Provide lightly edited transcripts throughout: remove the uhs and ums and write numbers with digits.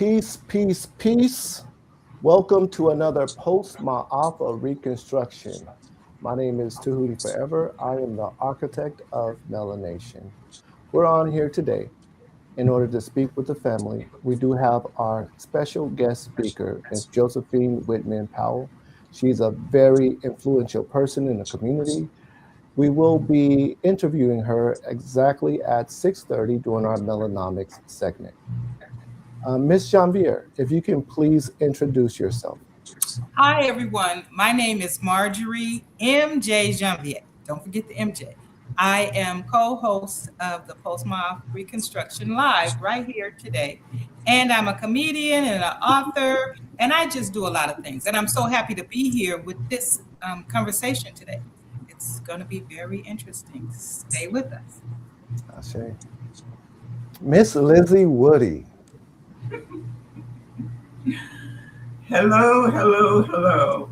Peace, peace, peace. Welcome to another Post-Maafa Reconstruction. My name is Tahuti Forever. I am the architect of MelaNation. We're on here today in order to speak with the family. We do have our special guest speaker, Ms. Joysaphine Waitman-Powell. She's a very influential person in the community. We will be interviewing her exactly at 6:30 during our MelaNomics segment. Ms. Janvier, if you can please introduce yourself. Hi, everyone. My name is Marjorie MJ Janvier. Don't forget the MJ. I am co-host of the Post-Maafa Reconstruction Live right here today. And I'm a comedian and an author, and I just do a lot of things. And I'm so happy to be here with this conversation today. It's going to be very interesting. Stay with us. Ashe. Miss Lizzie Woody. Hello.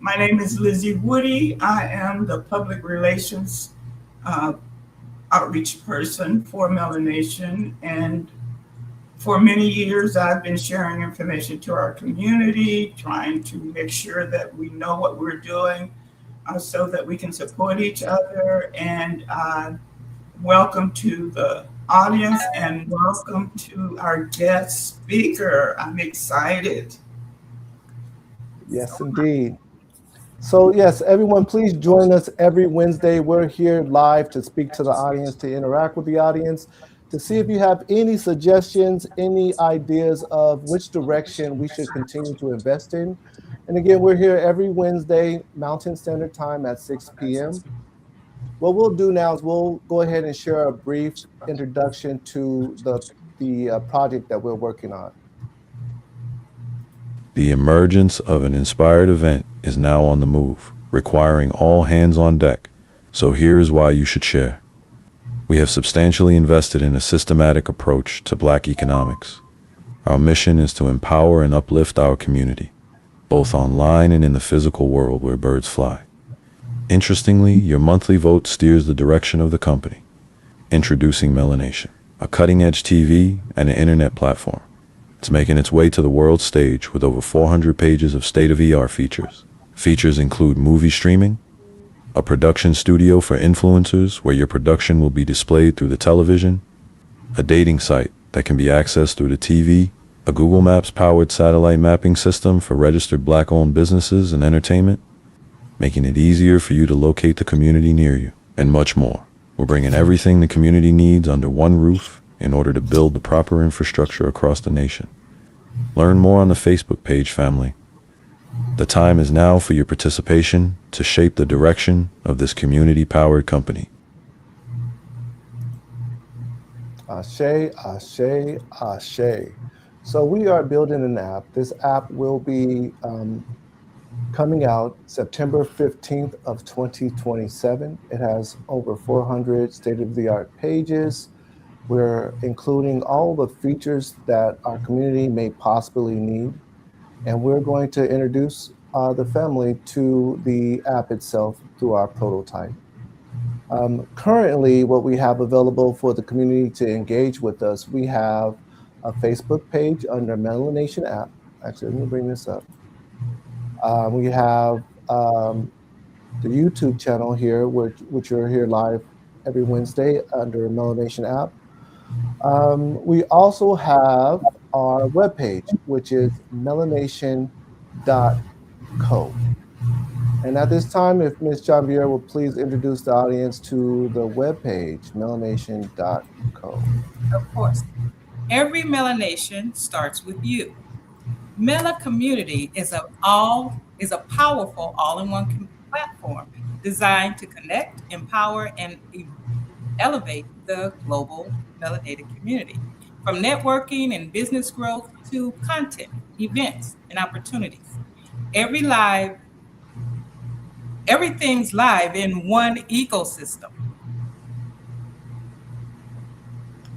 My name is Lizzie Woody. I am the public relations outreach person for MelaNation. And for many years, I've been sharing information to our community, trying to make sure that we know what we're doing so that we can support each other. And welcome to the audience and welcome to our guest speaker. I'm excited. Yes, indeed. So yes, everyone, please join us every Wednesday. We're here live to speak to the audience, to interact with the audience, to see if you have any suggestions, any ideas of which direction we should continue to invest in. And again, we're here every Wednesday, Mountain Standard Time at 6 p.m. What we'll do now is we'll go ahead and share a brief introduction to the project that we're working on. The emergence of an inspired event is now on the move, requiring all hands on deck. So here's why you should share. We have substantially invested in a systematic approach to Black economics. Our mission is to empower and uplift our community, both online and in the physical world where birds fly. Interestingly, your monthly vote steers the direction of the company. Introducing MelaNation, a cutting-edge TV and an internet platform. It's making its way to the world stage with over 400 pages of state-of-the-art features. Features include movie streaming, a production studio for influencers where your production will be displayed through the television, a dating site that can be accessed through the TV, a Google Maps-powered satellite mapping system for registered Black-owned businesses and entertainment, making it easier for you to locate the community near you, and much more. We're bringing everything the community needs under one roof in order to build the proper infrastructure across the nation. Learn more on the Facebook page, family. The time is now for your participation to shape the direction of this community-powered company. Ashe, ashe, ashe. So we are building an app. This app will be coming out September 15th of 2027. It has over 400 state-of-the-art pages. We're including all the features that our community may possibly need. And we're going to introduce the family to the app itself through our prototype. Currently, what we have available for the community to engage with us, we have a Facebook page under MelaNation App. Actually, let me bring this up. We have the YouTube channel here, which are here live every Wednesday under MelaNation App. We also have our webpage, which is melanation.co. And at this time, if Ms. Janvier will please introduce the audience to the webpage, melanation.co. Of course. Every MelaNation starts with you. Mela Community is a powerful all-in-one platform designed to connect, empower, and elevate the global melanated community. From networking and business growth to content, events, and opportunities. Everything's live in one ecosystem.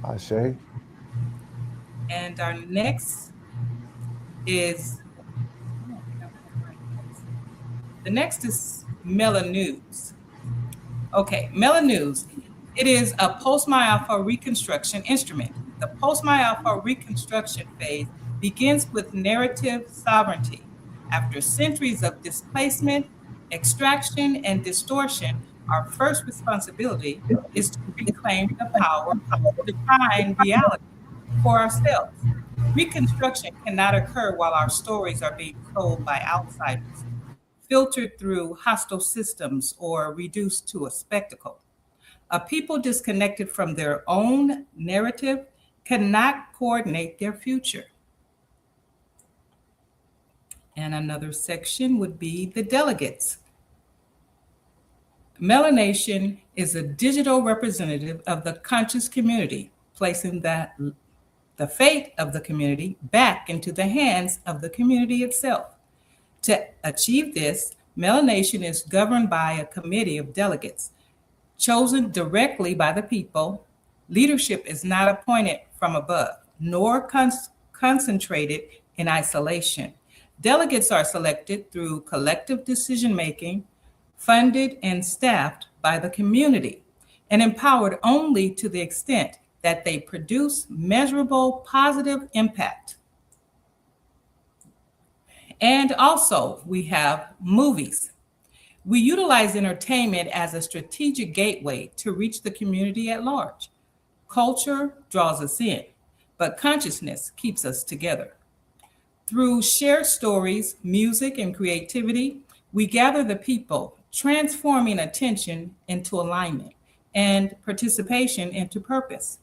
Ashe. And our next is Mela News. Okay, Mela News. It is a Post-Maafa reconstruction instrument. The Post-Maafa reconstruction phase begins with narrative sovereignty. After centuries of displacement, extraction, and distortion, our first responsibility is to reclaim the power to define reality for ourselves. Reconstruction cannot occur while our stories are being told by outsiders, filtered through hostile systems, or reduced to a spectacle. A people disconnected from their own narrative cannot coordinate their future. And another section would be the delegates. MelaNation is a digital representative of the conscious community, placing the fate of the community back into the hands of the community itself. To achieve this, MelaNation is governed by a committee of delegates chosen directly by the people. Leadership is not appointed from above, nor concentrated in isolation. Delegates are selected through collective decision making, funded and staffed by the community, and empowered only to the extent that they produce measurable positive impact. And also, we have movies. We utilize entertainment as a strategic gateway to reach the community at large. Culture draws us in, but consciousness keeps us together. Through shared stories, music, and creativity, we gather the people, transforming attention into alignment and participation into purpose.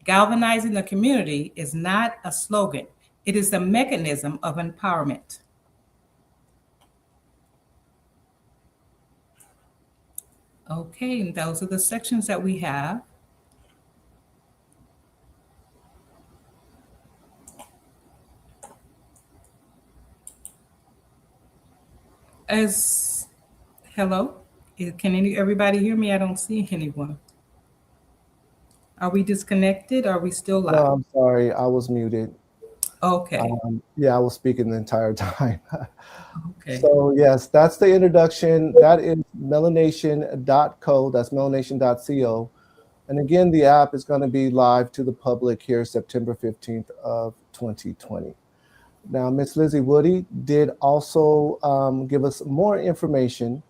Galvanizing the community is not a slogan, it is the mechanism of empowerment. Okay, and those are the sections that we have. As hello, can everybody hear me? I don't see anyone. Are we disconnected? Are we still live? No, I'm sorry, I was muted. Okay. Yeah, I was speaking the entire time. Okay. So yes, that's the introduction. That is melanation.co. That's melanation.co. And again, the app is going to be live to the public here September 15th of 2020. Now, Miss Lizzie Woody did also give us more information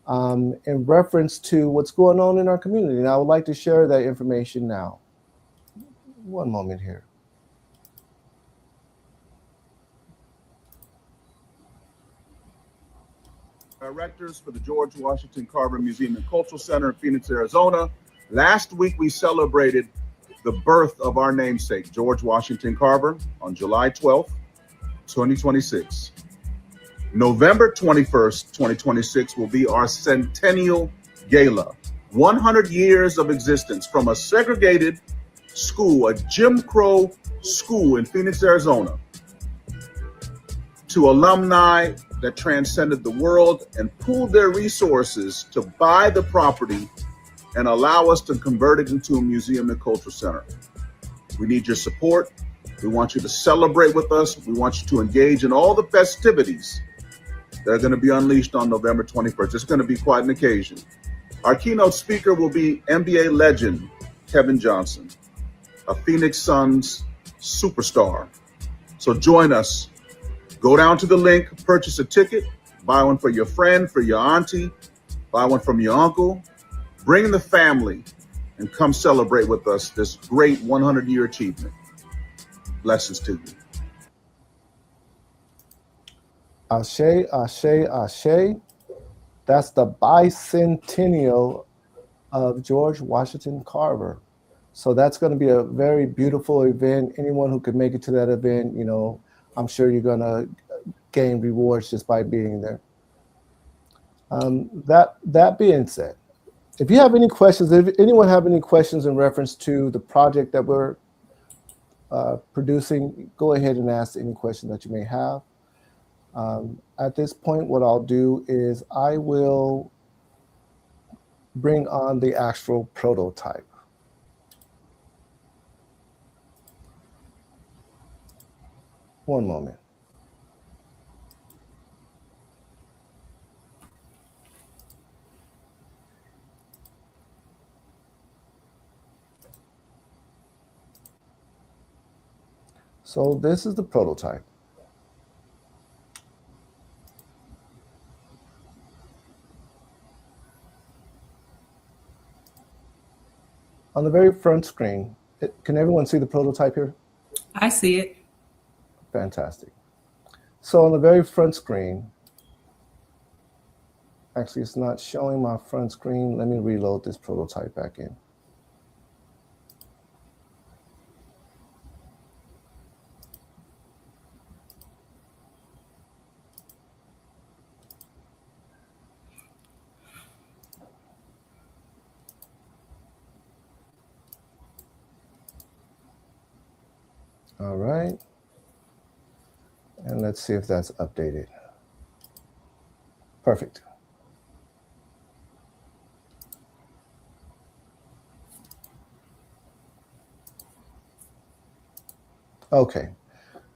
in reference to what's going on in our community. And I would like to share that information now. One moment here. Directors for the George Washington Carver Museum and Cultural Center in Phoenix, Arizona. Last week, we celebrated the birth of our namesake, George Washington Carver, on July 12th, 2026. November 21st, 2026 will be our centennial gala. 100 years of existence from a segregated school, a Jim Crow school in Phoenix, Arizona, to alumni that transcended the world and pooled their resources to buy the property and allow us to convert it into a museum and cultural center. We need your support. We want you to celebrate with us. We want you to engage in all the festivities that are going to be unleashed on November 21st. It's going to be quite an occasion. Our keynote speaker will be NBA legend Kevin Johnson, a Phoenix Suns superstar. So join us. Go down to the link, purchase a ticket, buy one for your friend, for your auntie, buy one from your uncle, bring the family, and come celebrate with us this great 100-year achievement. Blessings to you. Ashe, ashe, ashe. That's the bicentennial of George Washington Carver. So that's going to be a very beautiful event. Anyone who could make it to that event, you know, I'm sure you're going to gain rewards just by being there. That being said, if you have any questions, if anyone have any questions in reference to the project that we're producing, go ahead and ask any question that you may have. At this point, what I'll do is I will bring on the actual prototype. One moment. So this is the prototype. On the very front screen, can everyone see the prototype here? I see it. Fantastic. So on the very front screen, actually it's not showing my front screen. Let me reload this prototype back in. All right. And let's see if that's updated. Perfect. Okay.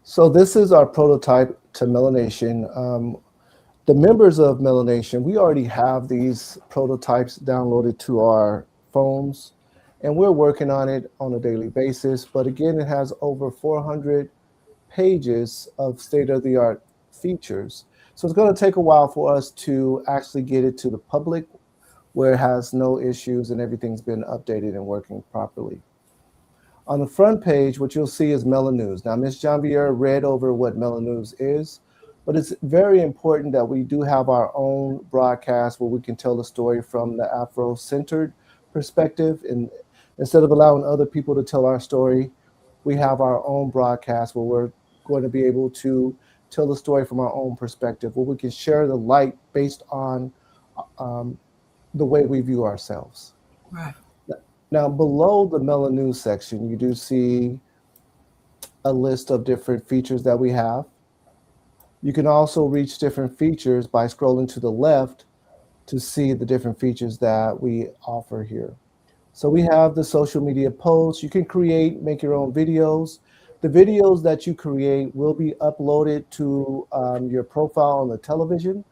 So this is our prototype to MelaNation. The members of MelaNation, we already have these prototypes downloaded to our phones, and we're working on it on a daily basis. But again, it has over 400 pages of state-of-the-art features. So it's going to take a while for us to actually get it to the public where it has no issues and everything's been updated and working properly. On the front page, what you'll see is MelaNews. Now, Ms. Janvier read over what MelaNews is, but it's very important that we do have our own broadcast where we can tell the story from the Afro-centered perspective. And instead of allowing other people to tell our story, we have our own broadcast where we're going to be able to tell the story from our own perspective, where we can share the light based on the way we view ourselves. Right. Now, below the MelaNews section, you do see a list of different features that we have. You can also reach different features by scrolling to the left to see the different features that we offer here. So we have the social media posts. You can make your own videos. The videos that you create will be uploaded to your profile on the television.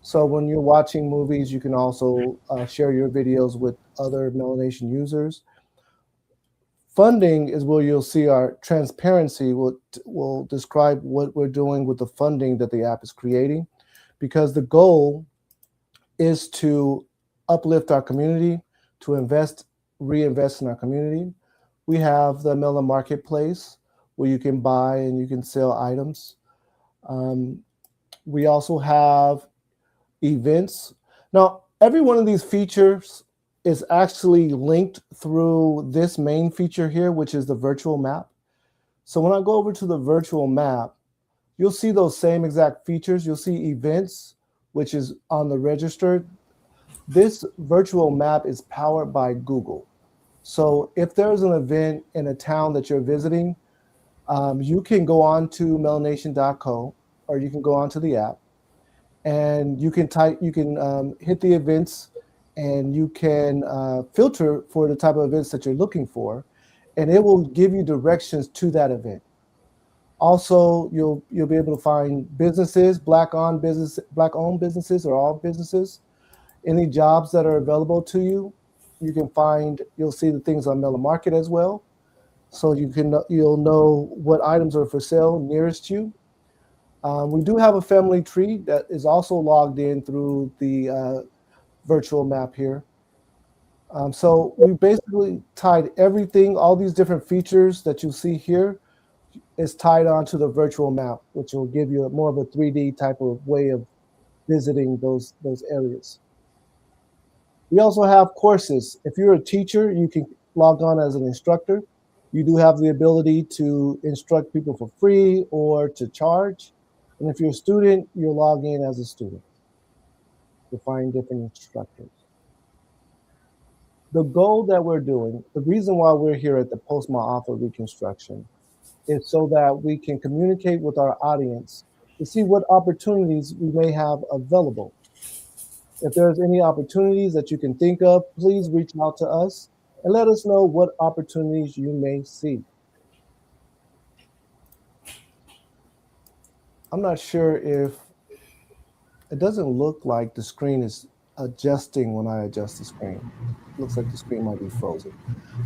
So when you're watching movies, you can also share your videos with other MelaNation users. Funding is where you'll see our transparency will describe what we're doing with the funding that the app is creating, because the goal is to uplift our community, to reinvest in our community. We have the Mela Marketplace where you can buy and you can sell items. We also have events. Now, every one of these features is actually linked through this main feature here, which is the virtual map. So when I go over to the virtual map, you'll see those same exact features. You'll see events, which is on the registered. This virtual map is powered by Google. So if there's an event in a town that you're visiting, you can go on to melanation.co, or you can go onto the app, and you can hit the events, and you can filter for the type of events that you're looking for, and it will give you directions to that event. Also, you'll be able to find businesses, Black-owned businesses, or all businesses, any jobs that are available to you. You'll see the things on Mela Market as well. So you'll know what items are for sale nearest you. We do have a family tree that is also logged in through the virtual map here. So we basically tied everything, all these different features that you see here is tied onto the virtual map, which will give you more of a 3D type of way of visiting those areas. We also have courses. If you're a teacher, you can log on as an instructor. You do have the ability to instruct people for free or to charge. And if you're a student, you'll log in as a student to find different instructors. The goal that we're doing, the reason why we're here at the Post-Maafa Reconstruction, is so that we can communicate with our audience to see what opportunities we may have available. If there's any opportunities that you can think of, please reach out to us and let us know what opportunities you may see. I'm not sure if it doesn't look like the screen is adjusting when I adjust the screen. Looks like the screen might be frozen.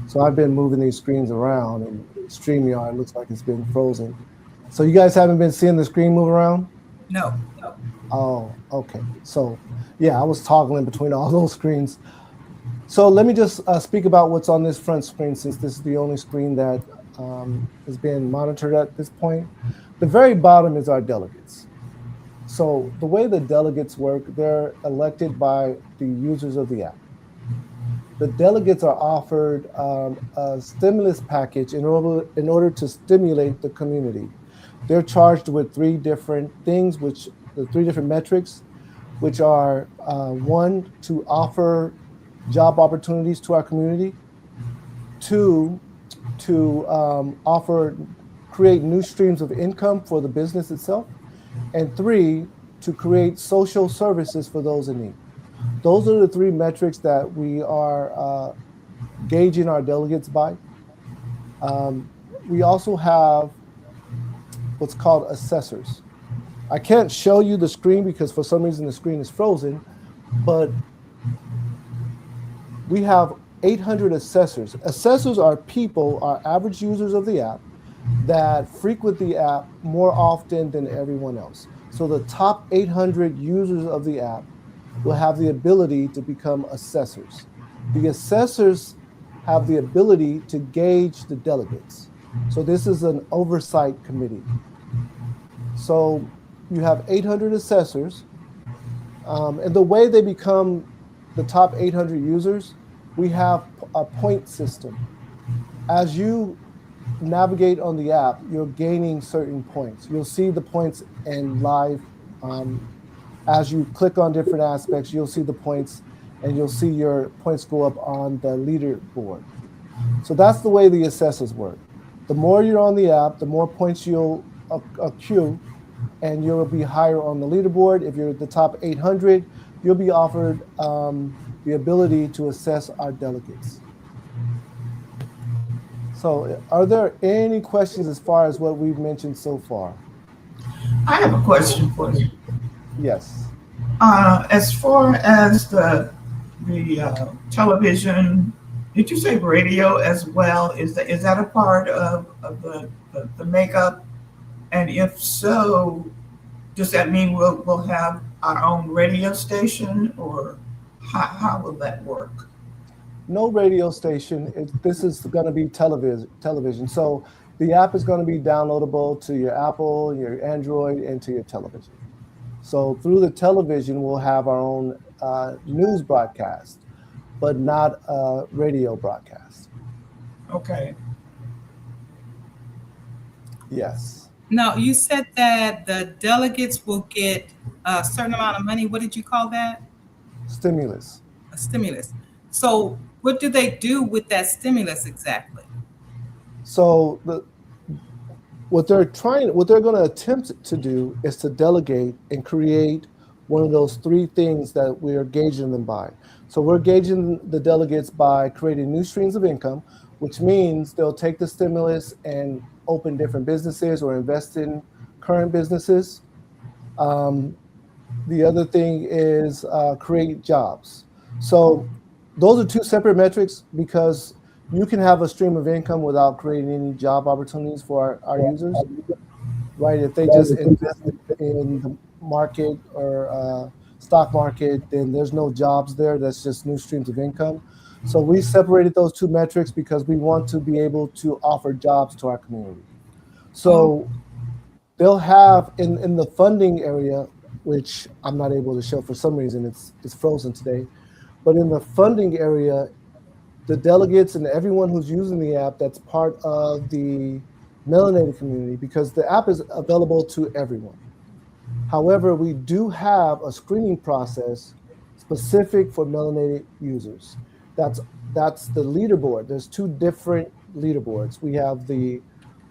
So I've been moving these screens around, and StreamYard looks like it's been frozen. So you guys haven't been seeing the screen move around? No. Oh, okay. So yeah, I was toggling between all those screens. So let me just speak about what's on this front screen, since this is the only screen that is being monitored at this point. The very bottom is our delegates. So the way the delegates work, they're elected by the users of the app. The delegates are offered a stimulus package in order to stimulate the community. They're charged with three different things, the three different metrics, which are one, to offer job opportunities to our community, two, to create new streams of income for the business itself, and three, to create social services for those in need. Those are the three metrics that we are gauging our delegates by. We also have what's called assessors. I can't show you the screen because for some reason the screen is frozen, but we have 800 assessors. Assessors are people, are average users of the app that frequent the app more often than everyone else. So the top 800 users of the app will have the ability to become assessors. The assessors have the ability to gauge the delegates. So this is an oversight committee. So you have 800 assessors, and the way they become the top 800 users, we have a point system. As you navigate on the app, you're gaining certain points. You'll see the points in live. As you click on different aspects, you'll see the points, and you'll see your points go up on the leaderboard. So that's the way the assessors work. The more you're on the app, the more points you'll accrue, and you'll be higher on the leaderboard. If you're at the top 800, you'll be offered the ability to assess our delegates. So are there any questions as far as what we've mentioned so far? I have a question for you. Yes. As far as the television, did you say radio as well? Is that a part of the makeup? And if so, does that mean we'll have our own radio station, or how will that work? No radio station. This is going to be television. So the app is going to be downloadable to your Apple, your Android, and to your television. So through the television, we'll have our own news broadcast, but not a radio broadcast. Okay. Yes. Now, you said that the delegates will get a certain amount of money. What did you call that? Stimulus. A stimulus. So what do they do with that stimulus exactly? So what they're going to attempt to do is to delegate and create one of those three things that we are gauging them by. So we're gauging the delegates by creating new streams of income, which means they'll take the stimulus and open different businesses or invest in current businesses. The other thing is create jobs. So those are two separate metrics, because you can have a stream of income without creating any job opportunities for our users, right? If they just invest in the market or stock market, then there's no jobs there. That's just new streams of income. So we separated those two metrics because we want to be able to offer jobs to our community. So they'll have in the funding area, which I'm not able to show for some reason, it's frozen today. But in the funding area, the delegates and everyone who's using the app that's part of the melanated community, because the app is available to everyone. However, we do have a screening process specific for melanated users. That's the leaderboard. There's two different leaderboards. We have the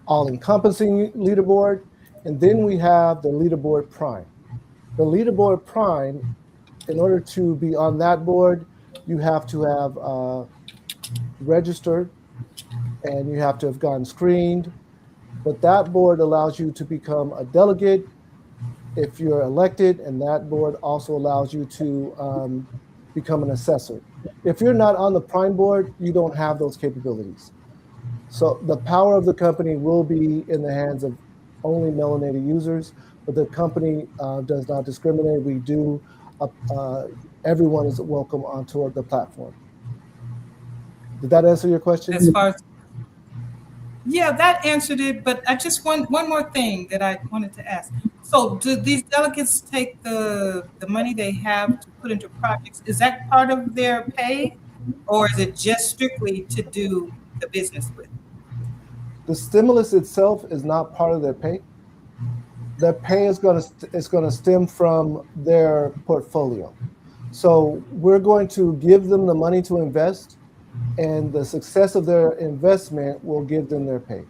all-encompassing leaderboard, and then we have the leaderboard prime. The leaderboard prime, in order to be on that board, you have to have registered, and you have to have gotten screened. But that board allows you to become a delegate if you're elected, and that board also allows you to become an assessor. If you're not on the Prime board, you don't have those capabilities. So the power of the company will be in the hands of only melanated users, but the company does not discriminate. We do, everyone is welcome onto the platform. Did that answer your question? As far as yeah, that answered it. But I just one more thing that I wanted to ask. So, do these delegates take the money they have to put into projects? Is that part of their pay, or is it just strictly to do the business with? The stimulus itself is not part of their pay. Their pay is going to stem from their portfolio. So we're going to give them the money to invest, and the success of their investment will give them their pay.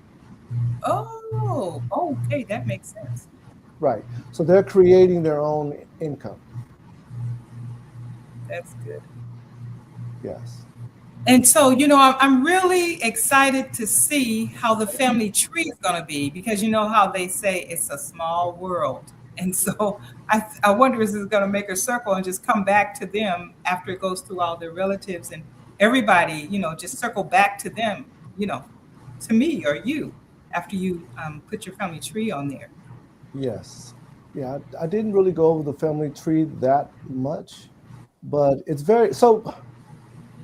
Oh, okay, that makes sense. Right. So they're creating their own income. That's good. Yes. And so, I'm really excited to see how the family tree is going to be, because you know how they say it's a small world. And so I wonder, is it going to make a circle and just come back to them after it goes through all their relatives and everybody, just circle back to them, you know, to me or you after you put your family tree on there. Yes. Yeah. I didn't really go over the family tree that much, but it's very so.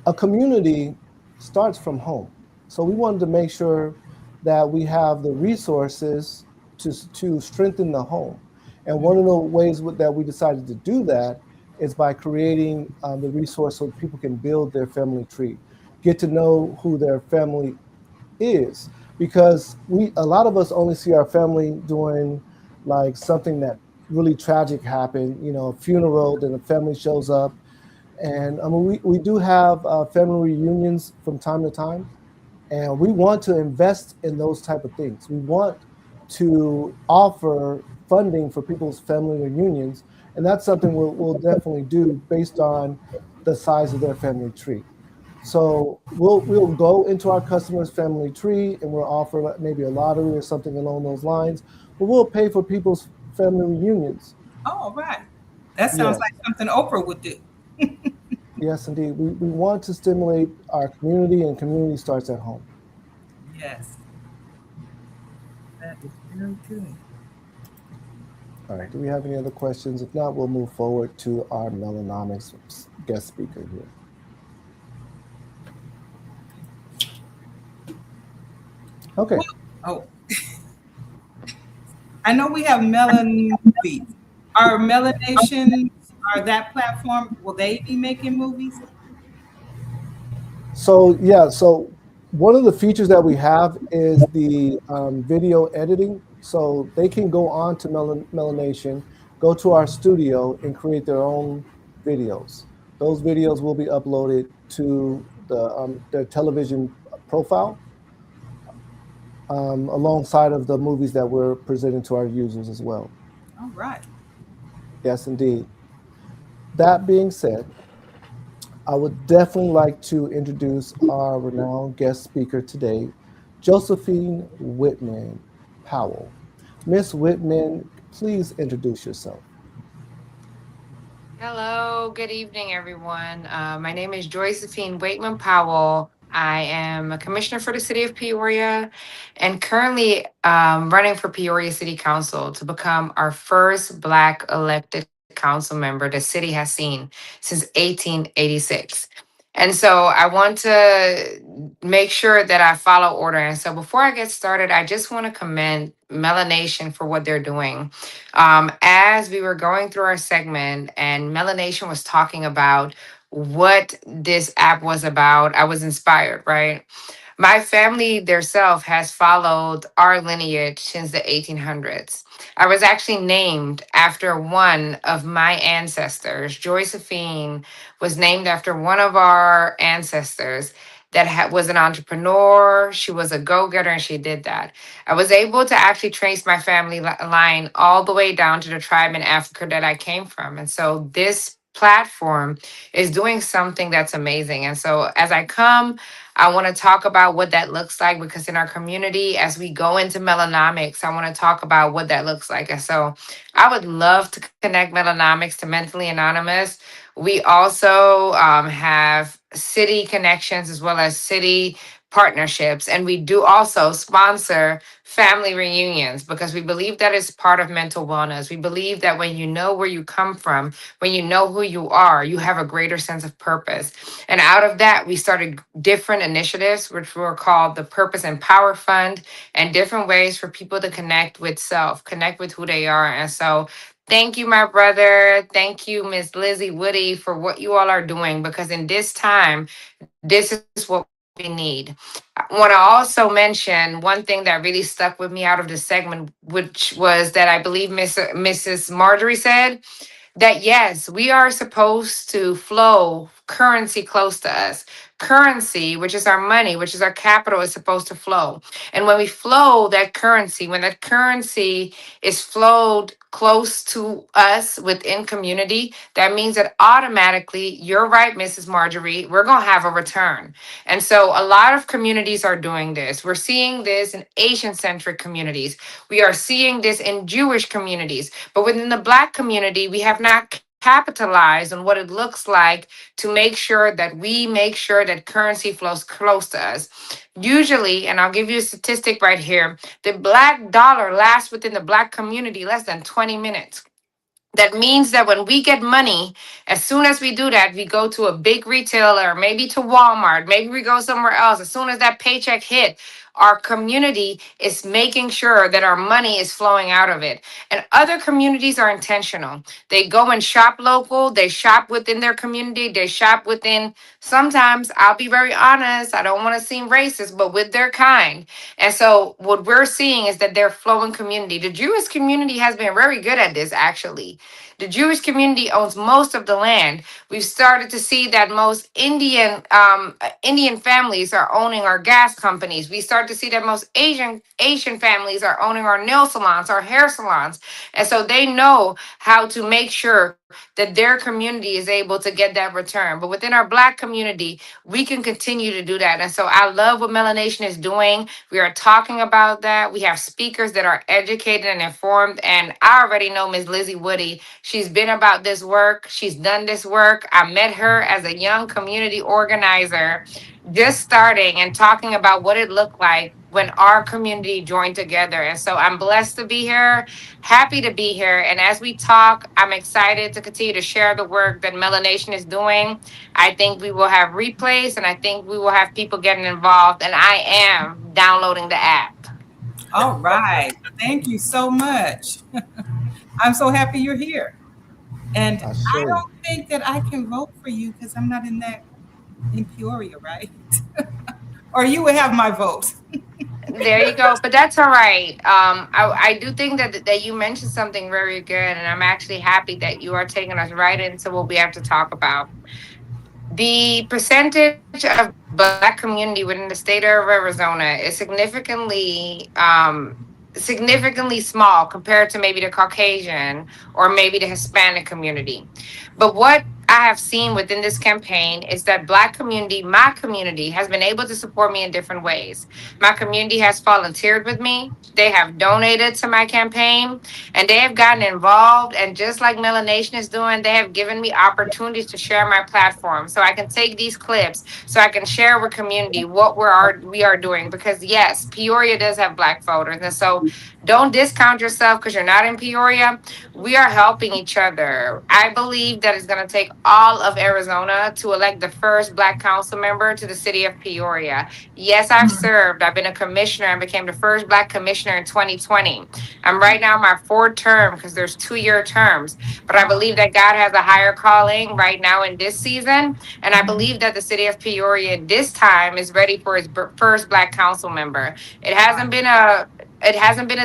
A community starts from home. So we wanted to make sure that we have the resources to strengthen the home. And one of the ways that we decided to do that is by creating the resource so people can build their family tree, get to know who their family is, because a lot of us only see our family doing like something that really tragic happened, a funeral, then the family shows up. And I mean, we do have family reunions from time to time, and we want to invest in those type of things. We want to offer funding for people's family reunions, and that's something we'll definitely do based on the size of their family tree. So we'll go into our customer's family tree and we'll offer maybe a lottery or something along those lines, but we'll pay for people's family reunions. Oh, right. That sounds Yes. like something Oprah would do. Yes, indeed. We want to stimulate our community, and community starts at home. Yes, that is very good. All right. Do we have any other questions? If not, we'll move forward to our Melanomics guest speaker here. Okay. Oh, I know we have Melon movies. Are Melanation, are that platform, will they be making movies? So yeah. So one of the features that we have is the video editing. So they can go on to Melanation, go to our studio, and create their own videos. Those videos will be uploaded to their television profile, alongside of the movies that we're presenting to our users as well. All right. Yes, indeed. That being said, I would definitely like to introduce our renowned guest speaker today, Joysaphine Waitman-Powell. Miss Whitman, please introduce yourself. Hello, good evening, everyone. My name is Joysaphine Waitman-Powell. I am a commissioner for the city of Peoria and currently running for Peoria City Council to become our first Black elected council member the city has seen since 1886. And so I want to make sure that I follow order. And so before I get started, I just want to commend MelaNation for what they're doing. As we were going through our segment and MelaNation was talking about what this app was about, I was inspired, right? My family, their self, has followed our lineage since the 1800s. I was actually named after one of my ancestors. Joysaphine was named after one of our ancestors that was an entrepreneur. She was a go getter and she did that. I was able to actually trace my family line all the way down to the tribe in Africa that I came from. And so this platform is doing something that's amazing. And so as I come, I want to talk about what that looks like because in our community, as we go into melanomics, I want to talk about what that looks like. And so I would love to connect melanomics to Mentally Anonymous. We also have city connections as well as city partnerships. And we do also sponsor family reunions because we believe that is part of mental wellness. We believe that when you know where you come from, when you know who you are, you have a greater sense of purpose. And out of that, we started different initiatives, which were called the Purpose and Power Fund, and different ways for people to connect with self, connect with who they are. And so thank you, my brother. Thank you, Miss Lizzie Woody, for what you all are doing, because in this time, this is what we need. I want to also mention one thing that really stuck with me out of the segment, which was that I believe Mrs. Marjorie said that yes, we are supposed to flow currency close to us. Currency, which is our money, which is our capital, is supposed to flow. And when we flow that currency, when that currency is flowed close to us within community, that means that automatically, you're right, Mrs. Marjorie, we're going to have a return. And so a lot of communities are doing this. We're seeing this in Asian centric communities. We are seeing this in Jewish communities. But within the Black community, we have not capitalized on what it looks like to make sure that currency flows close to us. Usually, and I'll give you a statistic right here, the Black dollar lasts within the Black community less than 20 minutes. That means that when we get money, as soon as we do that, we go to a big retailer, maybe to Walmart, maybe we go somewhere else. As soon as that paycheck hit, our community is making sure that our money is flowing out of it. And other communities are intentional. They go and shop local, they shop within their community, they shop within, sometimes, I'll be very honest, I don't want to seem racist, but with their kind. And so what we're seeing is that they're flowing community. The Jewish community has been very good at this, actually. The Jewish community owns most of the land. We've started to see that most Indian families are owning our gas companies. We start to see that most Asian families are owning our nail salons, our hair salons. And so they know how to make sure that their community is able to get that return. But within our Black community, we can continue to do that. And so I love what MelaNation is doing. We are talking about that. We have speakers that are educated and informed. And I already know Ms. Lizzie Woody. She's been about this work. She's done this work. I met her as a young community organizer, just starting and talking about what it looked like when our community joined together. And so I'm blessed to be here, happy to be here. And as we talk, I'm excited to continue to share the work that MelaNation is doing. I think we will have replays, and I think we will have people getting involved. And I am downloading the app. All right. Thank you so much. I'm so happy you're here. And I don't think that I can vote for you because I'm not in Peoria, right? Or you would have my vote. There you go. But that's all right. I do think that you mentioned something very good, and I'm actually happy that you are taking us right into what we have to talk about. The percentage of Black community within the state of Arizona is significantly small compared to maybe the Caucasian or maybe the Hispanic community. But what I have seen within this campaign is that Black community, my community, has been able to support me in different ways. My community has volunteered with me. They have donated to my campaign, and they have gotten involved. And just like MelaNation is doing, they have given me opportunities to share my platform. So I can take these clips, so I can share with community what we are doing. Because yes, Peoria does have Black voters. And so don't discount yourself because you're not in Peoria. We are helping each other. I believe that it's going to take all of Arizona to elect the first Black council member to the city of Peoria. Yes, I've served. I've been a commissioner and became the first Black commissioner in 2020. I'm right now in my fourth term because there's 2-year terms. But I believe that God has a higher calling right now in this season. And I believe that the city of Peoria this time is ready for its first Black council member. It hasn't been a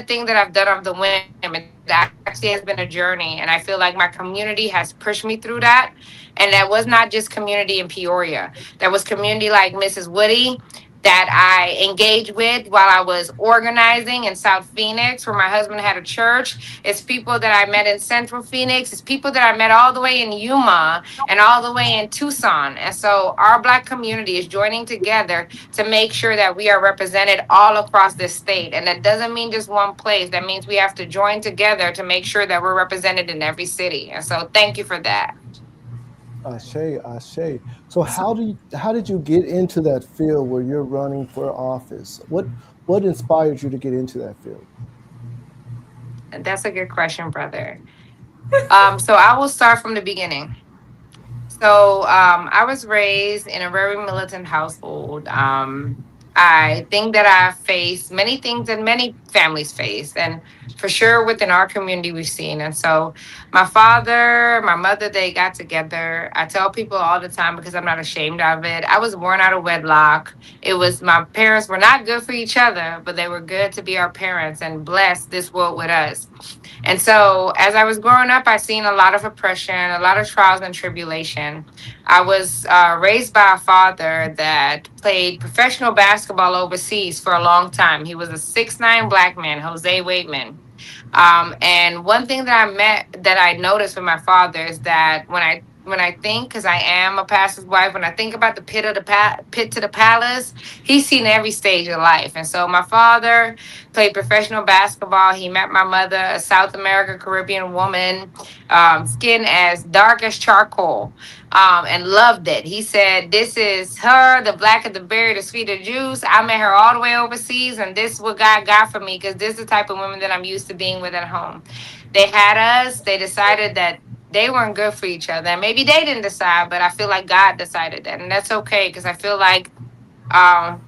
thing that I've done of the whim. It actually has been a journey. And I feel like my community has pushed me through that. And that was not just community in Peoria. That was community like Mrs. Woody that I engaged with while I was organizing in South Phoenix, where my husband had a church. It's people that I met in Central Phoenix. It's people that I met all the way in Yuma and all the way in Tucson. And so our Black community is joining together to make sure that we are represented all across this state. And that doesn't mean just one place. That means we have to join together to make sure that we're represented in every city. And so thank you for that. Ashe, Ashe. So how did you get into that field where you're running for office? What inspired you to get into that field? That's a good question, brother. So I will start from the beginning. So I was raised in a very militant household. I think that I've faced many things that many families face, and for sure within our community we've seen. And so my father, my mother, they got together. I tell people all the time because I'm not ashamed of it. I was born out of wedlock. It was my parents were not good for each other, but they were good to be our parents and bless this world with us. And so, as I was growing up, I seen a lot of oppression, a lot of trials and tribulation. I was raised by a father that played professional basketball overseas for a long time. He was a 6'9" black man, Jose Waitman. And one thing that I noticed with my father is that when I think, because I am a pastor's wife, when I think about the pit to the palace, he's seen every stage of life. And so my father played professional basketball. He met my mother, a South American Caribbean woman, skin as dark as charcoal, and loved it. He said, "This is her, the black of the berry, the sweet of juice." I met her all the way overseas, and this is what God got for me because this is the type of women that I'm used to being with at home. They had us, they decided that they weren't good for each other. And maybe they didn't decide, but I feel like God decided that. And that's okay because I feel like um,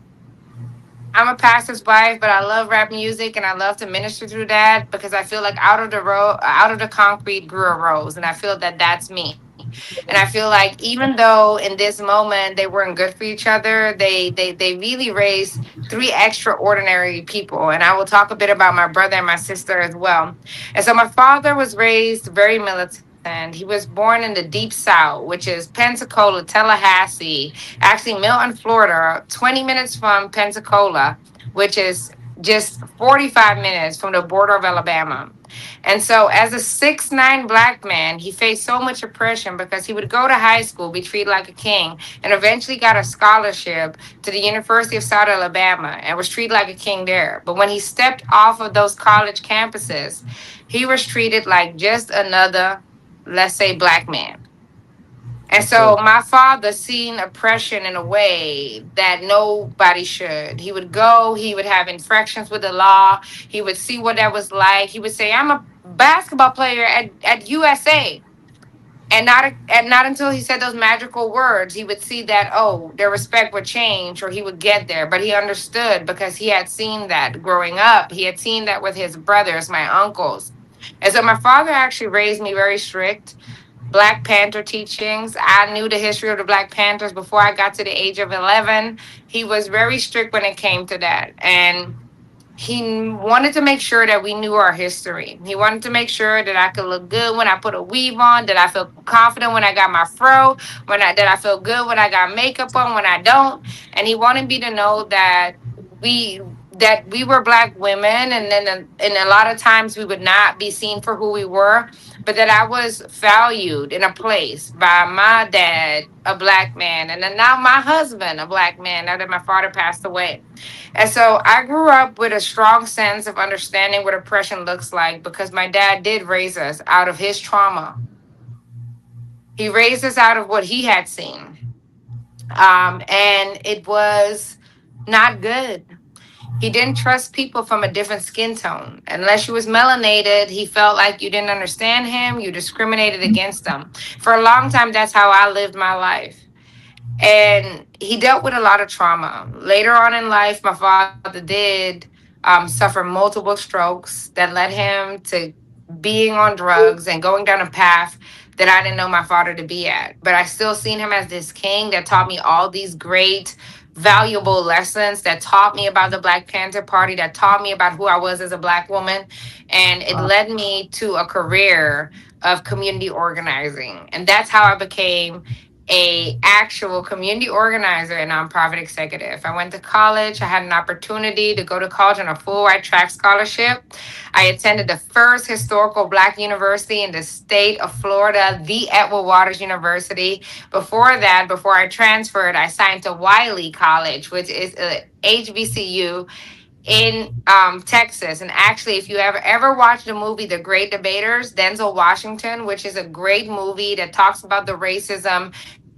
I'm a pastor's wife, but I love rap music and I love to minister through that because I feel like out of the concrete grew a rose, and I feel that that's me. And I feel like even though in this moment they weren't good for each other, they really raised three extraordinary people. And I will talk a bit about my brother and my sister as well. And so my father was raised very militant. He was born in the deep South, which is Pensacola, Tallahassee, actually Milton, Florida, 20 minutes from Pensacola, which is just 45 minutes from the border of Alabama. And so, as a 6'9" black man, he faced so much oppression because he would go to high school, be treated like a king, and eventually got a scholarship to the University of South Alabama and was treated like a king there. But when he stepped off of those college campuses, he was treated like just another, let's say, black man. And so Ashe. my father seen oppression in a way that nobody should. He would go, he would have infractions with the law, he would see what that was like. He would say, "I'm a basketball player at USA." And not until he said those magical words, he would see that, oh, their respect would change or he would get there. But he understood because he had seen that growing up. He had seen that with his brothers, my uncles. And so my father actually raised me very strict. Black Panther teachings. I knew the history of the Black Panthers before I got to the age of 11. He was very strict when it came to that. And he wanted to make sure that we knew our history. He wanted to make sure that I could look good when I put a weave on, that I feel confident when I got my fro, that I feel good when I got makeup on, when I don't. And he wanted me to know we that we were black women, and then and a lot of times we would not be seen for who we were, but that I was valued in a place by my dad, a black man, and then now my husband, a black man, now that my father passed away. And so I grew up with a strong sense of understanding what oppression looks like because my dad did raise us out of his trauma. He raised us out of what he had seen. And it was not good. He didn't trust people from a different skin tone. Unless you was melanated, he felt like you didn't understand him, you discriminated against them. For a long time, that's how I lived my life. And he dealt with a lot of trauma. Later on in life, my father did suffer multiple strokes that led him to being on drugs and going down a path that I didn't know my father to be at. But I still seen him as this king that taught me all these great, valuable lessons, that taught me about the Black Panther Party, that taught me about who I was as a Black woman. And it Wow. led me to a career of community organizing. And that's how I became a actual community organizer and nonprofit executive. I went to college. I had an opportunity to go to college on a full ride track scholarship. I attended the first historical Black university in the state of Florida, the Edward Waters University. Before that, before I transferred, I signed to Wiley College, which is a HBCU in Texas. And actually, if you ever watched the movie The Great Debaters, Denzel Washington, which is a great movie that talks about the racism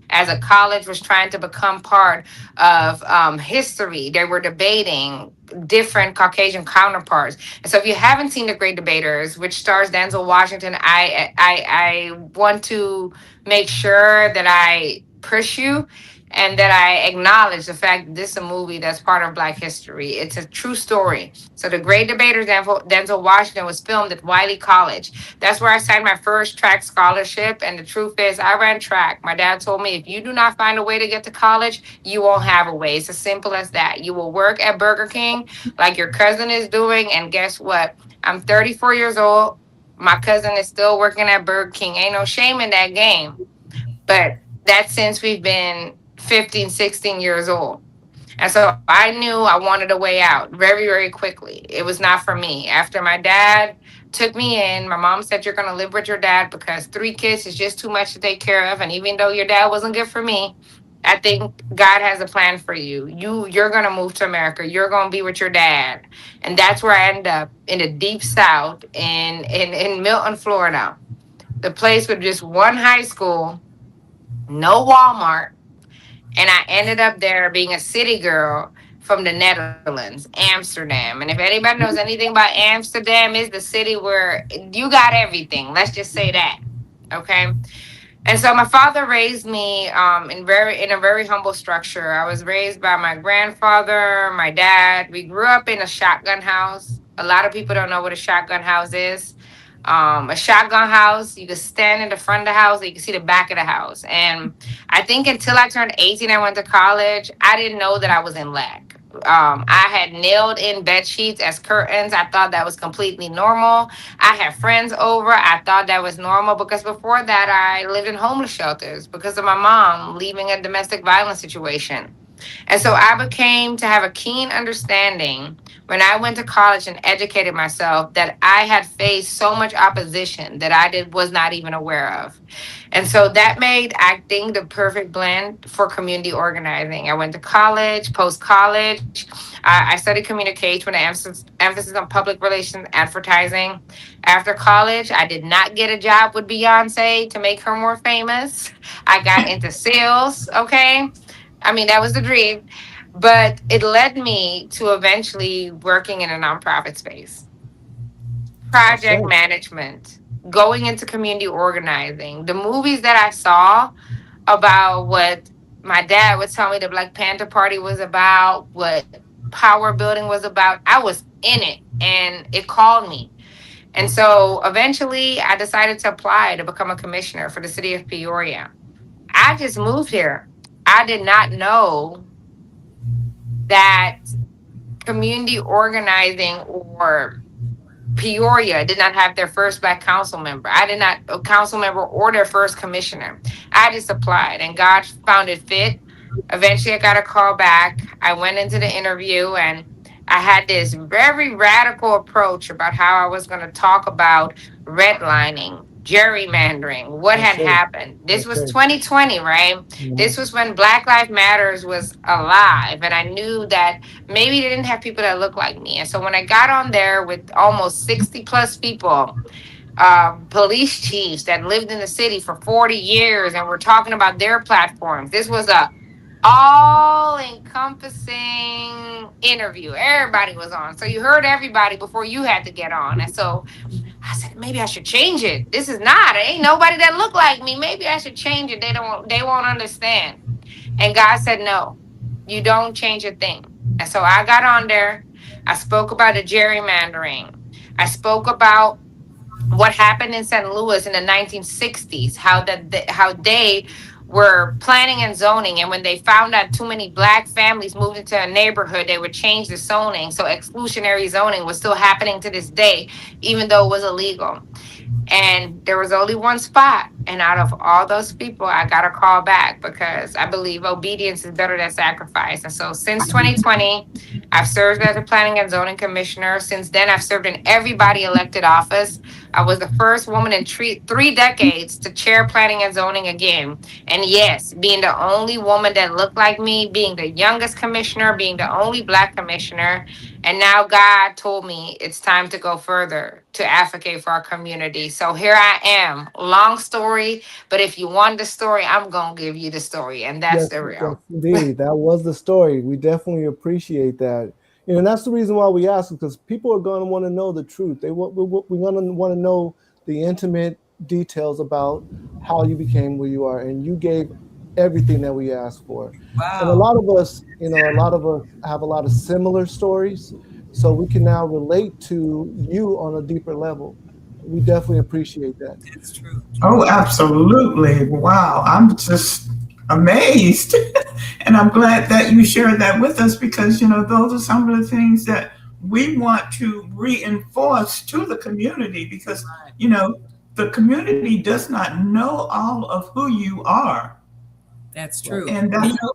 as a college was trying to become part of history. They were debating different Caucasian counterparts. And so, if you haven't seen The Great Debaters, which stars Denzel Washington, I want to make sure that I push you and that I acknowledge the fact that this is a movie that's part of Black history. It's a true story. So, The Great Debaters, Denzel Washington, was filmed at Wiley College. That's where I signed my first track scholarship. And the truth is, I ran track. My dad told me, if you do not find a way to get to college, you won't have a way. It's as simple as that. You will work at Burger King like your cousin is doing. And guess what? I'm 34 years old. My cousin is still working at Burger King. Ain't no shame in that game. But that's since we've been 15, 16 years old. And so I knew I wanted a way out very, very quickly. It was not for me. After my dad took me in, my mom said, you're going to live with your dad because 3 kids is just too much to take care of. And even though your dad wasn't good for me, I think God has a plan for you. You're going to move to America. You're going to be with your dad. And that's where I ended up in the deep south in Milton, Florida. The place with just one high school, no Walmart, and I ended up there being a city girl from the Netherlands, Amsterdam. And if anybody knows anything about Amsterdam, is the city where you got everything. Let's just say that. Okay. And so my father raised me in a very humble structure. I was raised by my grandfather, my dad. We grew up in a shotgun house. A lot of people don't know what a shotgun house is. A shotgun house, you could stand in the front of the house, and you can see the back of the house. And I think until I turned 18, I went to college. I didn't know that I was in lack. I had nailed in bed sheets as curtains. I thought that was completely normal. I had friends over. I thought that was normal because before that, I lived in homeless shelters because of my mom leaving a domestic violence situation. And so I became to have a keen understanding when I went to college and educated myself that I had faced so much opposition that I did was not even aware of. And so that made acting the perfect blend for community organizing. I went to college, post college. I studied communication with an emphasis on public relations, advertising. After college, I did not get a job with Beyonce to make her more famous. I got into sales. Okay. I mean, that was the dream, but it led me to eventually working in a nonprofit space, That's project great. management, going into community organizing. The movies that I saw about what my dad would tell me the Black Panther Party was about, what power building was about, I was in it and it called me. And so eventually I decided to apply to become a commissioner for the city of Peoria. I just moved here. I did not know that community organizing or Peoria did not have their first Black council member. I did not a council member or their first commissioner. I just applied and God found it fit. Eventually I got a call back. I went into the interview and I had this very radical approach about how I was going to talk about redlining, gerrymandering, what I had see. happened. I This was see. 2020, right? Mhm. This was when Black Lives Matters was alive. And I knew that maybe they didn't have people that looked like me. And so when I got on there with almost 60 plus people, police chiefs that lived in the city for 40 years and were talking about their platforms, this was a all encompassing interview. Everybody was on. So you heard everybody before you had to get on. And so I said, maybe I should change it. This is not, ain't nobody that look like me. Maybe I should change it. They won't understand. And God said, no, you don't change a thing. And so I got on there. I spoke about the gerrymandering. I spoke about what happened in St. Louis in the 1960s, how they were planning and zoning, and when they found out too many Black families moved into a neighborhood, they would change the zoning. So exclusionary zoning was still happening to this day, even though it was illegal. And there was only one spot. And out of all those people, I got a call back because I believe obedience is better than sacrifice. And so since 2020, I've served as a planning and zoning commissioner. Since then, I've served in every body elected office. I was the first woman in three decades to chair planning and zoning again. And yes, being the only woman that looked like me, being the youngest commissioner, being the only Black commissioner. And now God told me it's time to go further to advocate for our community. So here I am. Long story, but if you want the story, I'm going to give you the story. And that's Yes, the yes, real. indeed. That was the story. We definitely appreciate that. And that's the reason why we ask, because people are going to want to know the truth. We're going to want to know the intimate details about how you became where you are, and you gave everything that we asked for. And a Wow. lot of us, a lot of us have a lot of similar stories, so we can now relate to you on a deeper level. We definitely appreciate that. That's true. Oh, absolutely. Wow. I'm just amazed. And I'm glad that you shared that with us because, those are some of the things that we want to reinforce to the community because, Right. the community does not know all of who you are. That's Right. true. And You that's know,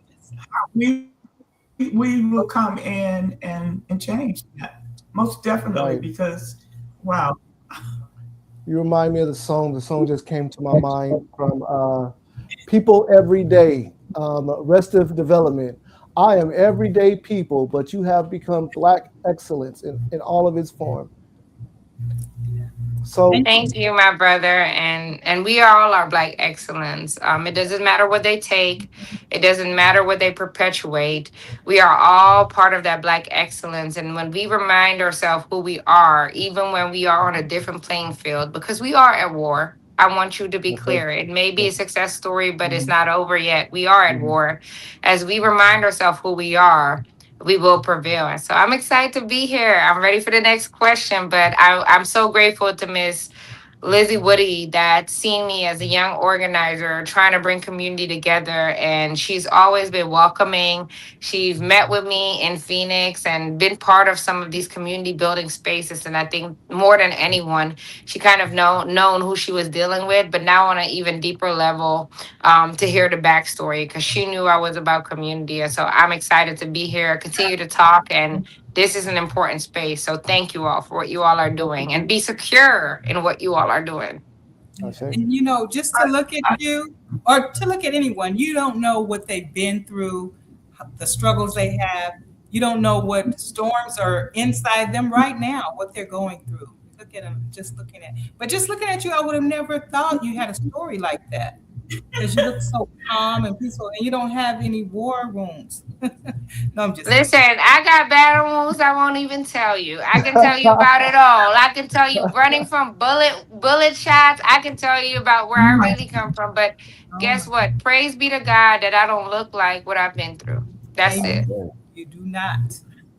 we will come in and change that. Most definitely Right. because, wow. You remind me of the song. The song just came to my mind from People Every Day, Restive Development. I am everyday people, but you have become Black excellence in all of its form. So, Thank you, my brother, and we are all our Black excellence. It doesn't matter what they take, it doesn't matter what they perpetuate. We are all part of that Black excellence, and when we remind ourselves who we are, even when we are on a different playing field, because we are at war. I want you to be okay, clear. It may be yeah, a success story, but it's mhm, not over yet. We are at mhm. war. As we remind ourselves who we are, we will prevail. And so I'm excited to be here. I'm ready for the next question, but I'm so grateful to Miss Lizzie Woody that seen me as a young organizer trying to bring community together. And she's always been welcoming. She's met with me in Phoenix and been part of some of these community building spaces. And I think more than anyone, she kind of known who she was dealing with, but now on an even deeper level to hear the backstory because she knew I was about community. And so I'm excited to be here, continue to talk, and this is an important space. So thank you all for what you all are doing and be secure in what you all are doing. yeah. Okay. And just to look at you or to look at anyone, you don't know what they've been through, the struggles they have. You don't know what storms are inside them right now, what they're going through. Look at them, just looking at you, I would have never thought you had a story like that because you look so calm and peaceful and you don't have any war wounds. No, I'm just Listen, kidding. I got battle wounds I won't even tell you. I can tell you about it all. I can tell you running from bullet shots. I can tell you about where I really come from. But Oh guess my, what? Praise be to God that I don't look like what I've been through. That's amen. it. Okay. You do not.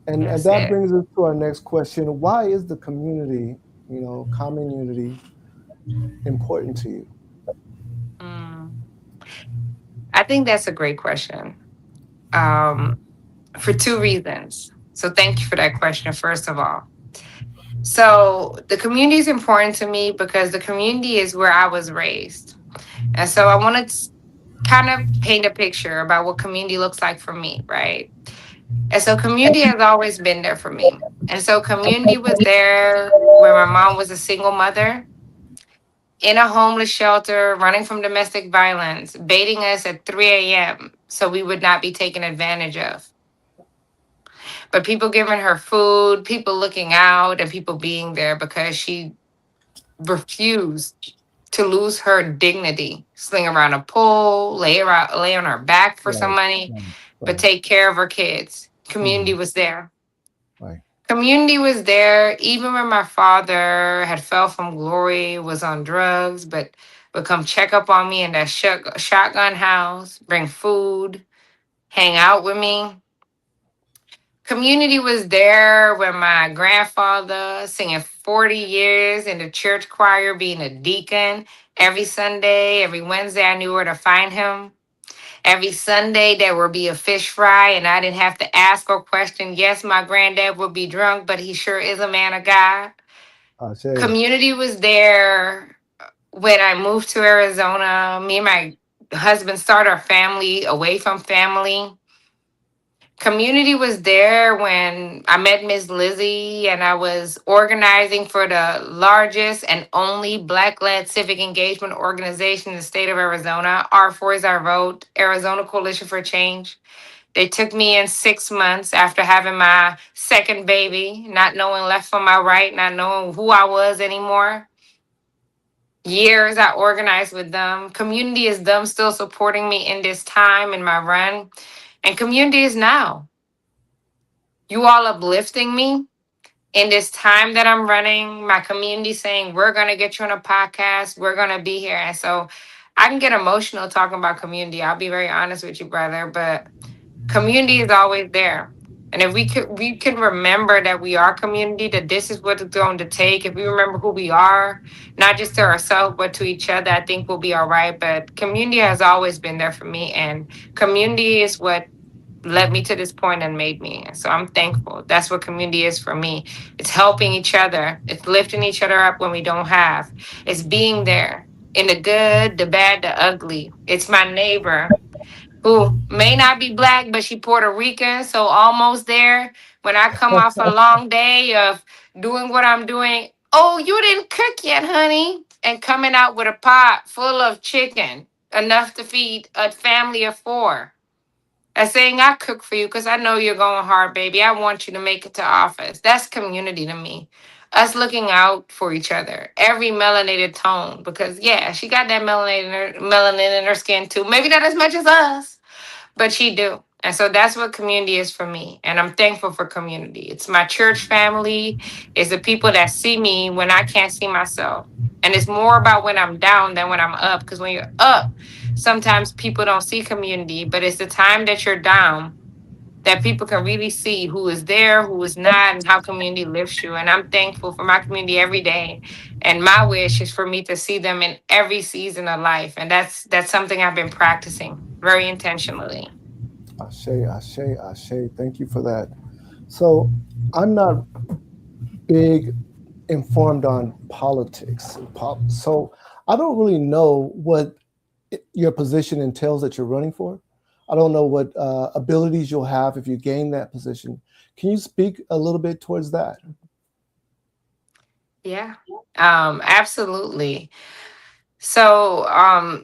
And That's that it. brings us to our next question. Why is the community, community important to you? Mm. I think that's a great question. Um, for two reasons. So thank you for that question, first of all. So the community is important to me because the community is where I was raised. And so I want to kind of paint a picture about what community looks like for me, right? And so community has always been there for me. And so community was there when my mom was a single mother in a homeless shelter, running from domestic violence, baiting us at 3 a.m. so we would not be taken advantage of. But people giving her food, people looking out, and people being there because she refused to lose her dignity, sling around a pole, lay on her back for some Right, money, right, but right. take care of her kids. Community Mhm, was there. right. Community was there even when my father had fell from glory, was on drugs, but would come check up on me in that shotgun house, bring food, hang out with me. Community was there when my grandfather singing 40 years in the church choir, being a deacon every Sunday, every Wednesday, I knew where to find him. Every Sunday there would be a fish fry, and I didn't have to ask or question. Yes, my granddad would be drunk, but he sure is a man of God. Ashe. Community was there when I moved to Arizona. Me and my husband started our family away from family. Community was there when I met Miss Lizzie and I was organizing for the largest and only Black-led civic engagement organization in the state of Arizona, R4 is our vote, Arizona Coalition for Change. They took me in 6 months after having my second baby, not knowing left from my right, not knowing who I was anymore. Years I organized with them. Community is them still supporting me in this time in my run. And community is now. You all uplifting me in this time that I'm running, my community saying, we're going to get you on a podcast. We're going to be here. And so I can get emotional talking about community. I'll be very honest with you, brother. But community is always there. And if we can remember that we are community, that this is what it's going to take. If we remember who we are, not just to ourselves, but to each other, I think we'll be all right. But community has always been there for me. And community is what led me to this point and made me. So I'm thankful. That's what community is for me. It's helping each other. It's lifting each other up when we don't have. It's being there in the good, the bad, the ugly. It's my neighbor who may not be black, but she Puerto Rican, so almost there. When I come off a long day of doing what I'm doing, oh, you didn't cook yet, honey, and coming out with a pot full of chicken, enough to feed a family of four. And saying, I cook for you because I know you're going hard, baby. I want you to make it to office. That's community to me. Us looking out for each other, every melanated tone, because yeah, she got that melanin in her skin too. Maybe not as much as us, but she do. And so that's what community is for me. And I'm thankful for community. It's my church family. It's the people that see me when I can't see myself. And it's more about when I'm down than when I'm up. Because when you're up, sometimes people don't see community, but it's the time that you're down that people can really see who is there, who is not, and how community lifts you. And I'm thankful for my community every day. And my wish is for me to see them in every season of life. And that's something I've been practicing very intentionally. Ashe, Ashe, Ashe. Thank you for that. So I'm not big informed on politics. So I don't really know what your position entails that you're running for. I don't know what abilities you'll have if you gain that position. Can you speak a little bit towards that? Yeah, absolutely. So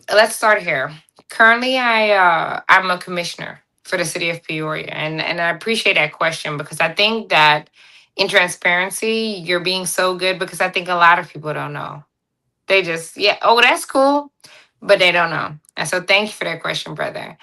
let's start here. Currently, I'm a commissioner for the city of Peoria, and I appreciate that question because I think that in transparency, you're being so good because I think a lot of people don't know. They just yeah, oh that's cool, but they don't know. And so thank you for that question, brother.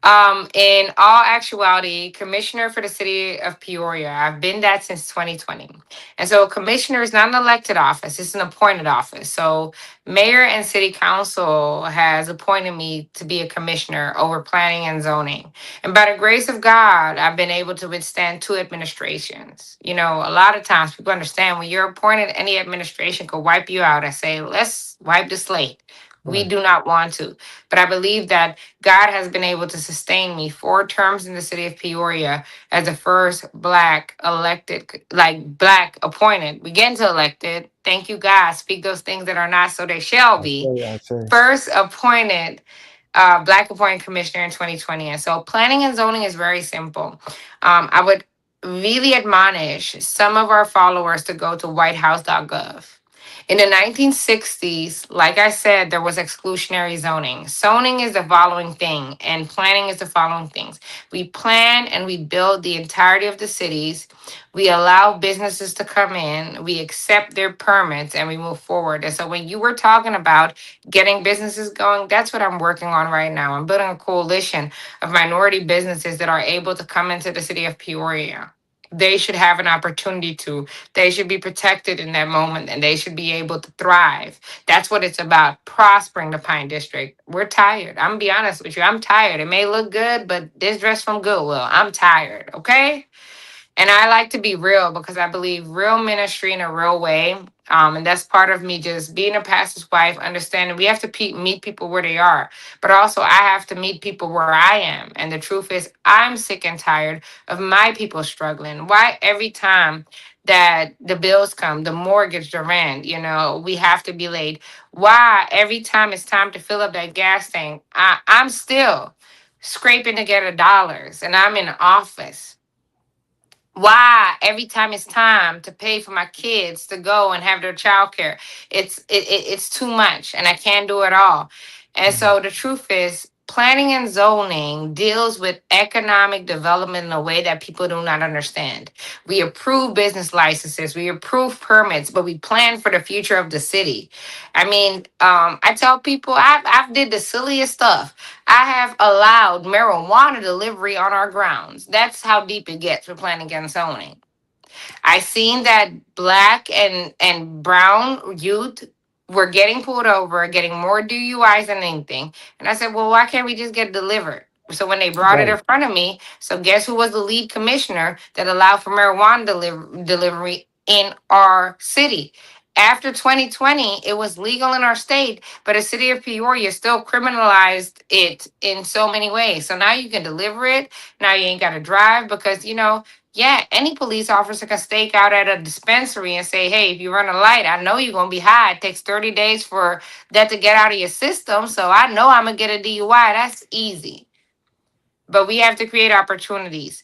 In all actuality, commissioner for the city of Peoria. I've been that since 2020. And so, commissioner is not an elected office, it's an appointed office. So, mayor and city council has appointed me to be a commissioner over planning and zoning. And by the grace of God, I've been able to withstand two administrations. You know, a lot of times people understand when you're appointed, any administration could wipe you out and say, let's wipe the slate. We Right. do not want to. But I believe that God has been able to sustain me 4 terms in the city of Peoria as the first Black elected, like Black appointed. We get into elected. Thank you, God. Speak those things that are not so they shall be. Ashe, Ashe. First appointed Black appointed commissioner in 2020. And so planning and zoning is very simple. I would really admonish some of our followers to go to whitehouse.gov. In the 1960s, like I said, there was exclusionary zoning. Zoning is the following thing, and planning is the following things. We plan and we build the entirety of the cities. We allow businesses to come in, we accept their permits, and we move forward. And so, when you were talking about getting businesses going, that's what I'm working on right now. I'm building a coalition of minority businesses that are able to come into the city of Peoria. They should have an opportunity to. They should be protected in that moment and they should be able to thrive. That's what it's about, prospering the Pine District. We're tired. I'm gonna be honest with you. I'm tired. It may look good, but this dress from Goodwill, I'm tired. Okay. And I like to be real because I believe real ministry in a real way. And that's part of me just being a pastor's wife, understanding we have to meet people where they are. But also, I have to meet people where I am. And the truth is, I'm sick and tired of my people struggling. Why every time that the bills come, the mortgage, the rent, we have to be late? Why every time it's time to fill up that gas tank, I'm still scraping together dollars, and I'm in office. Why every time it's time to pay for my kids to go and have their childcare, it's too much, and I can't do it all. And so the truth is, planning and zoning deals with economic development in a way that people do not understand. We approve business licenses, we approve permits, but we plan for the future of the city. I mean, I tell people I've did the silliest stuff. I have allowed marijuana delivery on our grounds. That's how deep it gets with planning and zoning. I seen that black and brown youth were getting pulled over, getting more DUIs than anything. And I said, well, why can't we just get delivered? So when they brought it Right. in front of me, so guess who was the lead commissioner that allowed for marijuana delivery in our city? After 2020, it was legal in our state, but the city of Peoria still criminalized it in so many ways. So now you can deliver it. Now you ain't got to drive because, yeah, any police officer can stake out at a dispensary and say, hey, if you run a light, I know you're going to be high. It takes 30 days for that to get out of your system. So I know I'm going to get a DUI. That's easy. But we have to create opportunities.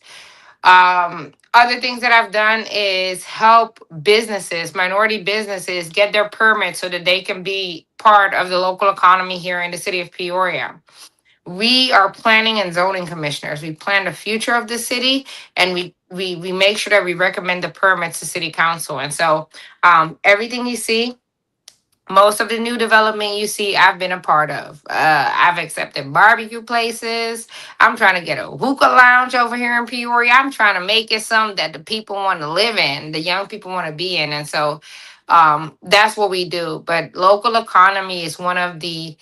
Other things that I've done is help businesses, minority businesses, get their permits so that they can be part of the local economy here in the city of Peoria. We are planning and zoning commissioners. We plan the future of the city, and we make sure that we recommend the permits to city council. And so everything you see, most of the new development you see, I've been a part of. I've accepted barbecue places. I'm trying to get a hookah lounge over here in Peoria. I'm trying to make it something that the people want to live in, the young people want to be in. And so that's what we do. But local economy is one of the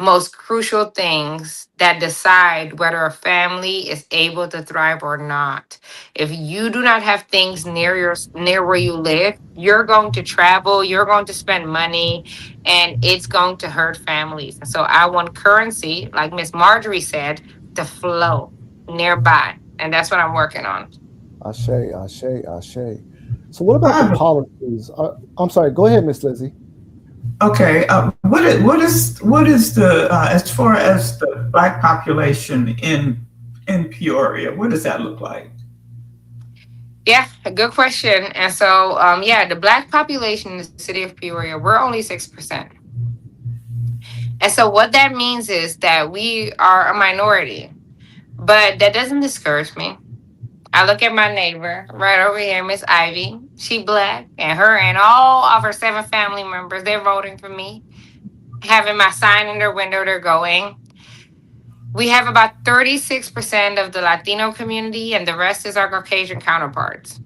most crucial things that decide whether a family is able to thrive or not. If you do not have things near where you live, you're going to travel, you're going to spend money, and it's going to hurt families. And so I want currency, like Miss Marjorie said, to flow nearby. And that's what I'm working on. Ashe, ashe, ashe. So what about the policies? I'm sorry. Go ahead, Miss Lizzie. Okay, what is the as far as the Black population in Peoria? What does that look like? Yeah, a good question. And so, yeah, the Black population in the city of Peoria, we're only 6%. And so, what that means is that we are a minority, but that doesn't discourage me. I look at my neighbor right over here, Miss Ivy. She Black, and her and all of her 7 family members, they're voting for me, having my sign in their window, they're going. We have about 36% of the Latino community, and the rest is our Caucasian counterparts.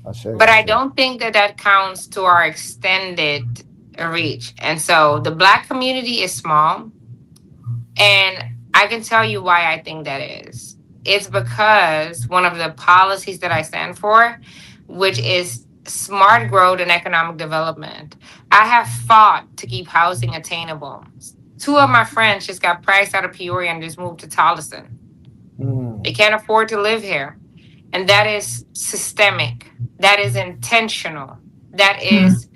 Ashe, But I ashe. don't think that that counts to our extended reach. And so the Black community is small. And I can tell you why I think that is. It's because one of the policies that I stand for, which is smart growth and economic development, I have fought to keep housing attainable. 2 of my friends just got priced out of Peoria and just moved to Tolleson. They can't afford to live here. And that is systemic. That is intentional. That is,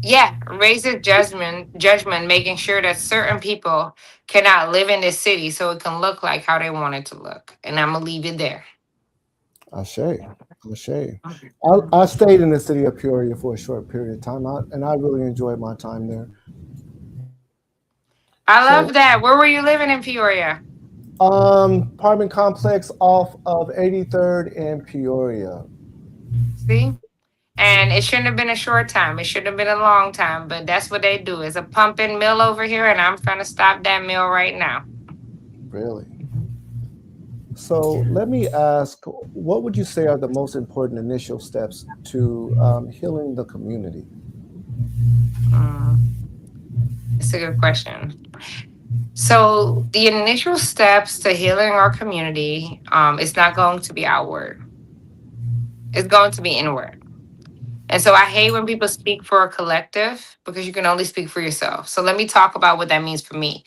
yeah, raises judgment, making sure that certain people cannot live in this city so it can look like how they want it to look. And I'm gonna leave it there. Ashe, ashe. I stayed in the city of Peoria for a short period of time, and I really enjoyed my time there. I So, love that. Where were you living in Peoria? apartment complex off of 83rd in Peoria. See? And it shouldn't have been a short time. It should have been a long time, but that's what they do. It's a pumping mill over here, and I'm trying to stop that mill right now. Really? So let me ask, what would you say are the most important initial steps to healing the community? It's a good question. So the initial steps to healing our community is not going to be outward. It's going to be inward. And so I hate when people speak for a collective because you can only speak for yourself. So let me talk about what that means for me.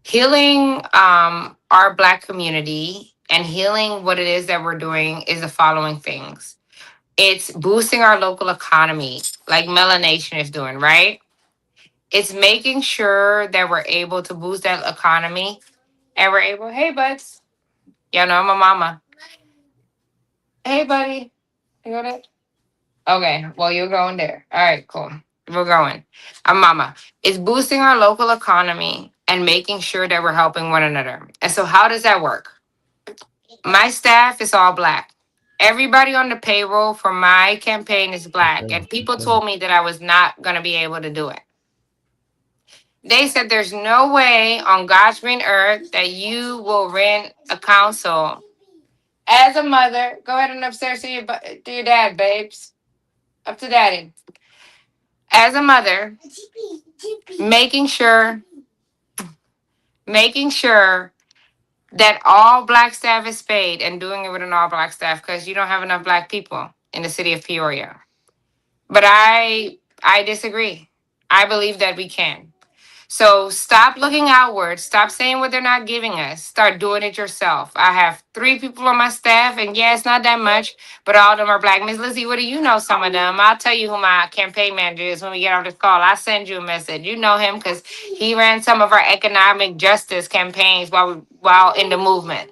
Healing our Black community and healing what it is that we're doing is the following things. It's boosting our local economy, like MelaNation is doing, right? It's making sure that we're able to boost that economy and we're able, hey, buds. Yeah, no, I'm a mama. Hey, buddy. You go there? Okay, well, you're going there. All right, cool. We're going. I'm mama. It's boosting our local economy and making sure that we're helping one another. And so, how does that work? My staff is all black. Everybody on the payroll for my campaign is black. Okay, And people okay. told me that I was not going to be able to do it. They said there's no way on God's green earth that you will rent a council. As a mother, go ahead and upstairs to your dad, babes. Up to daddy. As a mother, making sure making sure that all black staff is paid and doing it with an all black staff because you don't have enough black people in the city of Peoria. But I disagree. I believe that we can. So stop looking outward. Stop saying what they're not giving us. Start doing it yourself. I have 3 people on my staff, and yeah, it's not that much, but all of them are black. Miss Lizzie, what do you know some of them? I'll tell you who my campaign manager is when we get off this call. I'll send you a message. You know him because he ran some of our economic justice campaigns while in the movement.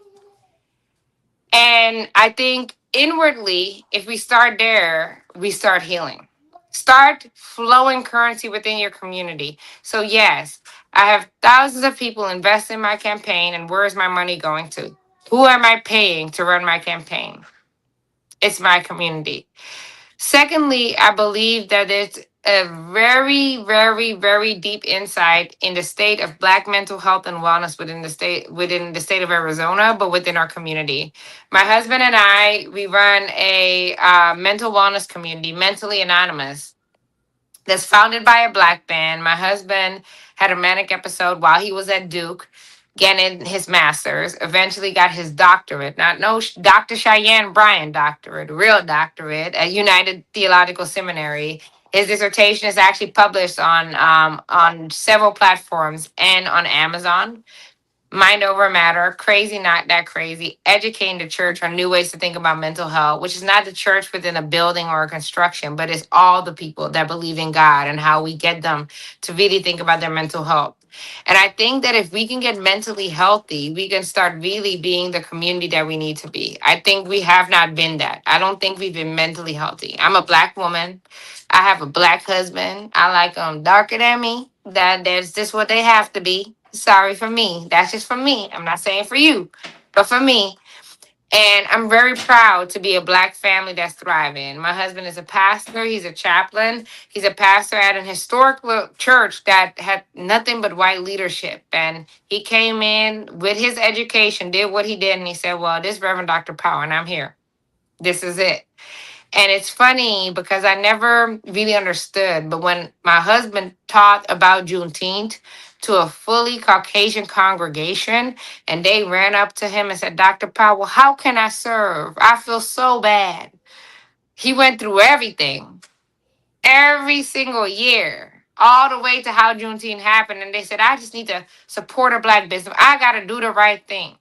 And I think inwardly, if we start there, we start healing. Start flowing currency within your community. So, yes, I have thousands of people invest in my campaign, and where is my money going to? Who am I paying to run my campaign? It's my community. Secondly, I believe that it's a very, very, very deep insight in the state of Black mental health and wellness within the state of Arizona, but within our community. My husband and I, we run a mental wellness community, Mentally Anonymous, that's founded by a Black man. My husband had a manic episode while he was at Duke, getting his master's, eventually got his doctorate, not no Dr. Cheyenne Bryan doctorate, real doctorate at United Theological Seminary. His dissertation is actually published on several platforms and on Amazon. Mind over matter, crazy, not that crazy, educating the church on new ways to think about mental health, which is not the church within a building or a construction, but it's all the people that believe in God and how we get them to really think about their mental health. And I think that if we can get mentally healthy, we can start really being the community that we need to be. I think we have not been that. I don't think we've been mentally healthy. I'm a Black woman. I have a Black husband. I like them darker than me. That's just what they have to be. Sorry for me. That's just for me. I'm not saying for you, but for me. And I'm very proud to be a Black family that's thriving. My husband is a pastor. He's a chaplain. He's a pastor at an historic church that had nothing but white leadership. And he came in with his education, did what he did, and he said, well, this Reverend Dr. Powell, and I'm here. This is it. And it's funny because I never really understood, but when my husband taught about Juneteenth to a fully Caucasian congregation, and they ran up to him and said, Dr. Powell, how can I serve? I feel so bad. He went through everything, every single year, all the way to how Juneteenth happened. And they said, I just need to support a Black business. I got to do the right thing.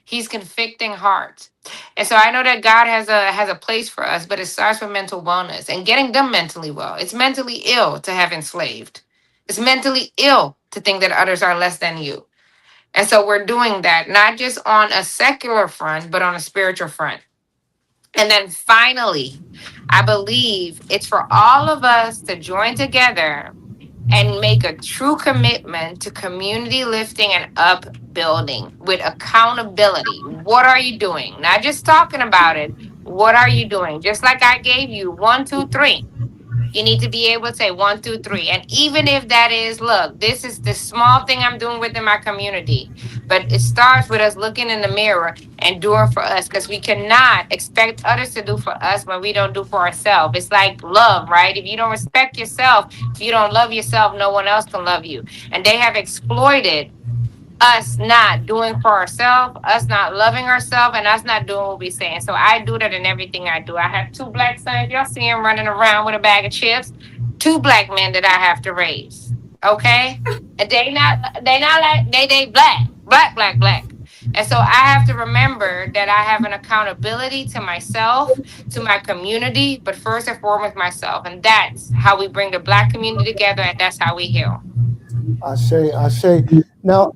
He's convicting hearts. And so I know that God has a place for us, but it starts with mental wellness and getting them mentally well. It's mentally ill to have enslaved. It's mentally ill to think that others are less than you. And so we're doing that, not just on a secular front, but on a spiritual front. And then finally, I believe it's for all of us to join together and make a true commitment to community lifting and upbuilding with accountability. What are you doing? Not just talking about it. What are you doing? Just like I gave you 1, 2, 3. You need to be able to say 1, 2, 3. And even if that is, look, this is the small thing I'm doing within my community. But it starts with us looking in the mirror and doing for us because we cannot expect others to do for us when we don't do for ourselves. It's like love, right? If you don't respect yourself, if you don't love yourself, no one else can love you. And they have exploited us not doing for ourselves, us not loving ourselves, and us not doing what we saying. So I do that in everything I do. I have 2 Black sons. Y'all see them running around with a bag of chips. 2 Black men that I have to raise. Okay? And they not like they black. And so I have to remember that I have an accountability to myself, to my community, but first and foremost myself. And that's how we bring the Black community together, and that's how we heal. Ashe. Now,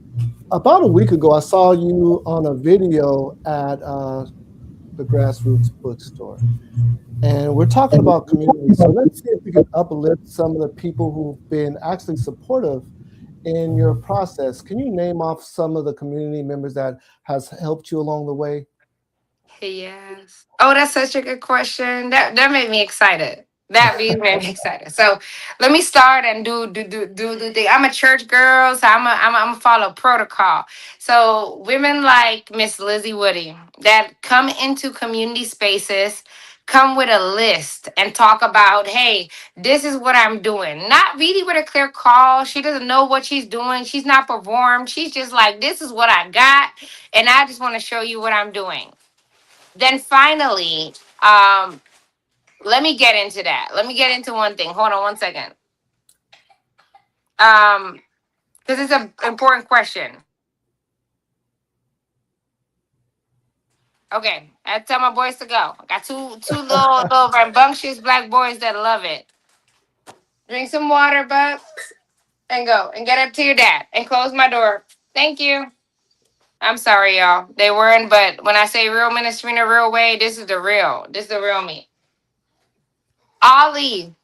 About a week ago, I saw you on a video at the Grassroots Bookstore, and we're talking about community. So let's see if we can uplift some of the people who've been actually supportive in your process. Can you name off some of the community members that has helped you along the way? Yes. Oh, that's such a good question. That made me excited. That made me excited. So let me start and do the thing. I'm a church girl, so I'm a follow protocol. So women like Miss Lizzie Woody that come into community spaces come with a list and talk about, hey, this is what I'm doing. Not really with a clear call. She doesn't know what she's doing. She's not performed. She's just like, this is what I got, and I just want to show you what I'm doing. Then finally, let me get into that. Let me get into one thing. Hold on 1 second. Because it's an important question. Okay, I tell my boys to go. I got two little rambunctious black boys that love it. Drink some water, Buck, and go and get up to your dad and close my door. Thank you. I'm sorry, y'all. They weren't, but when I say real ministry in a real way, this is the real. This is the real me. Ali,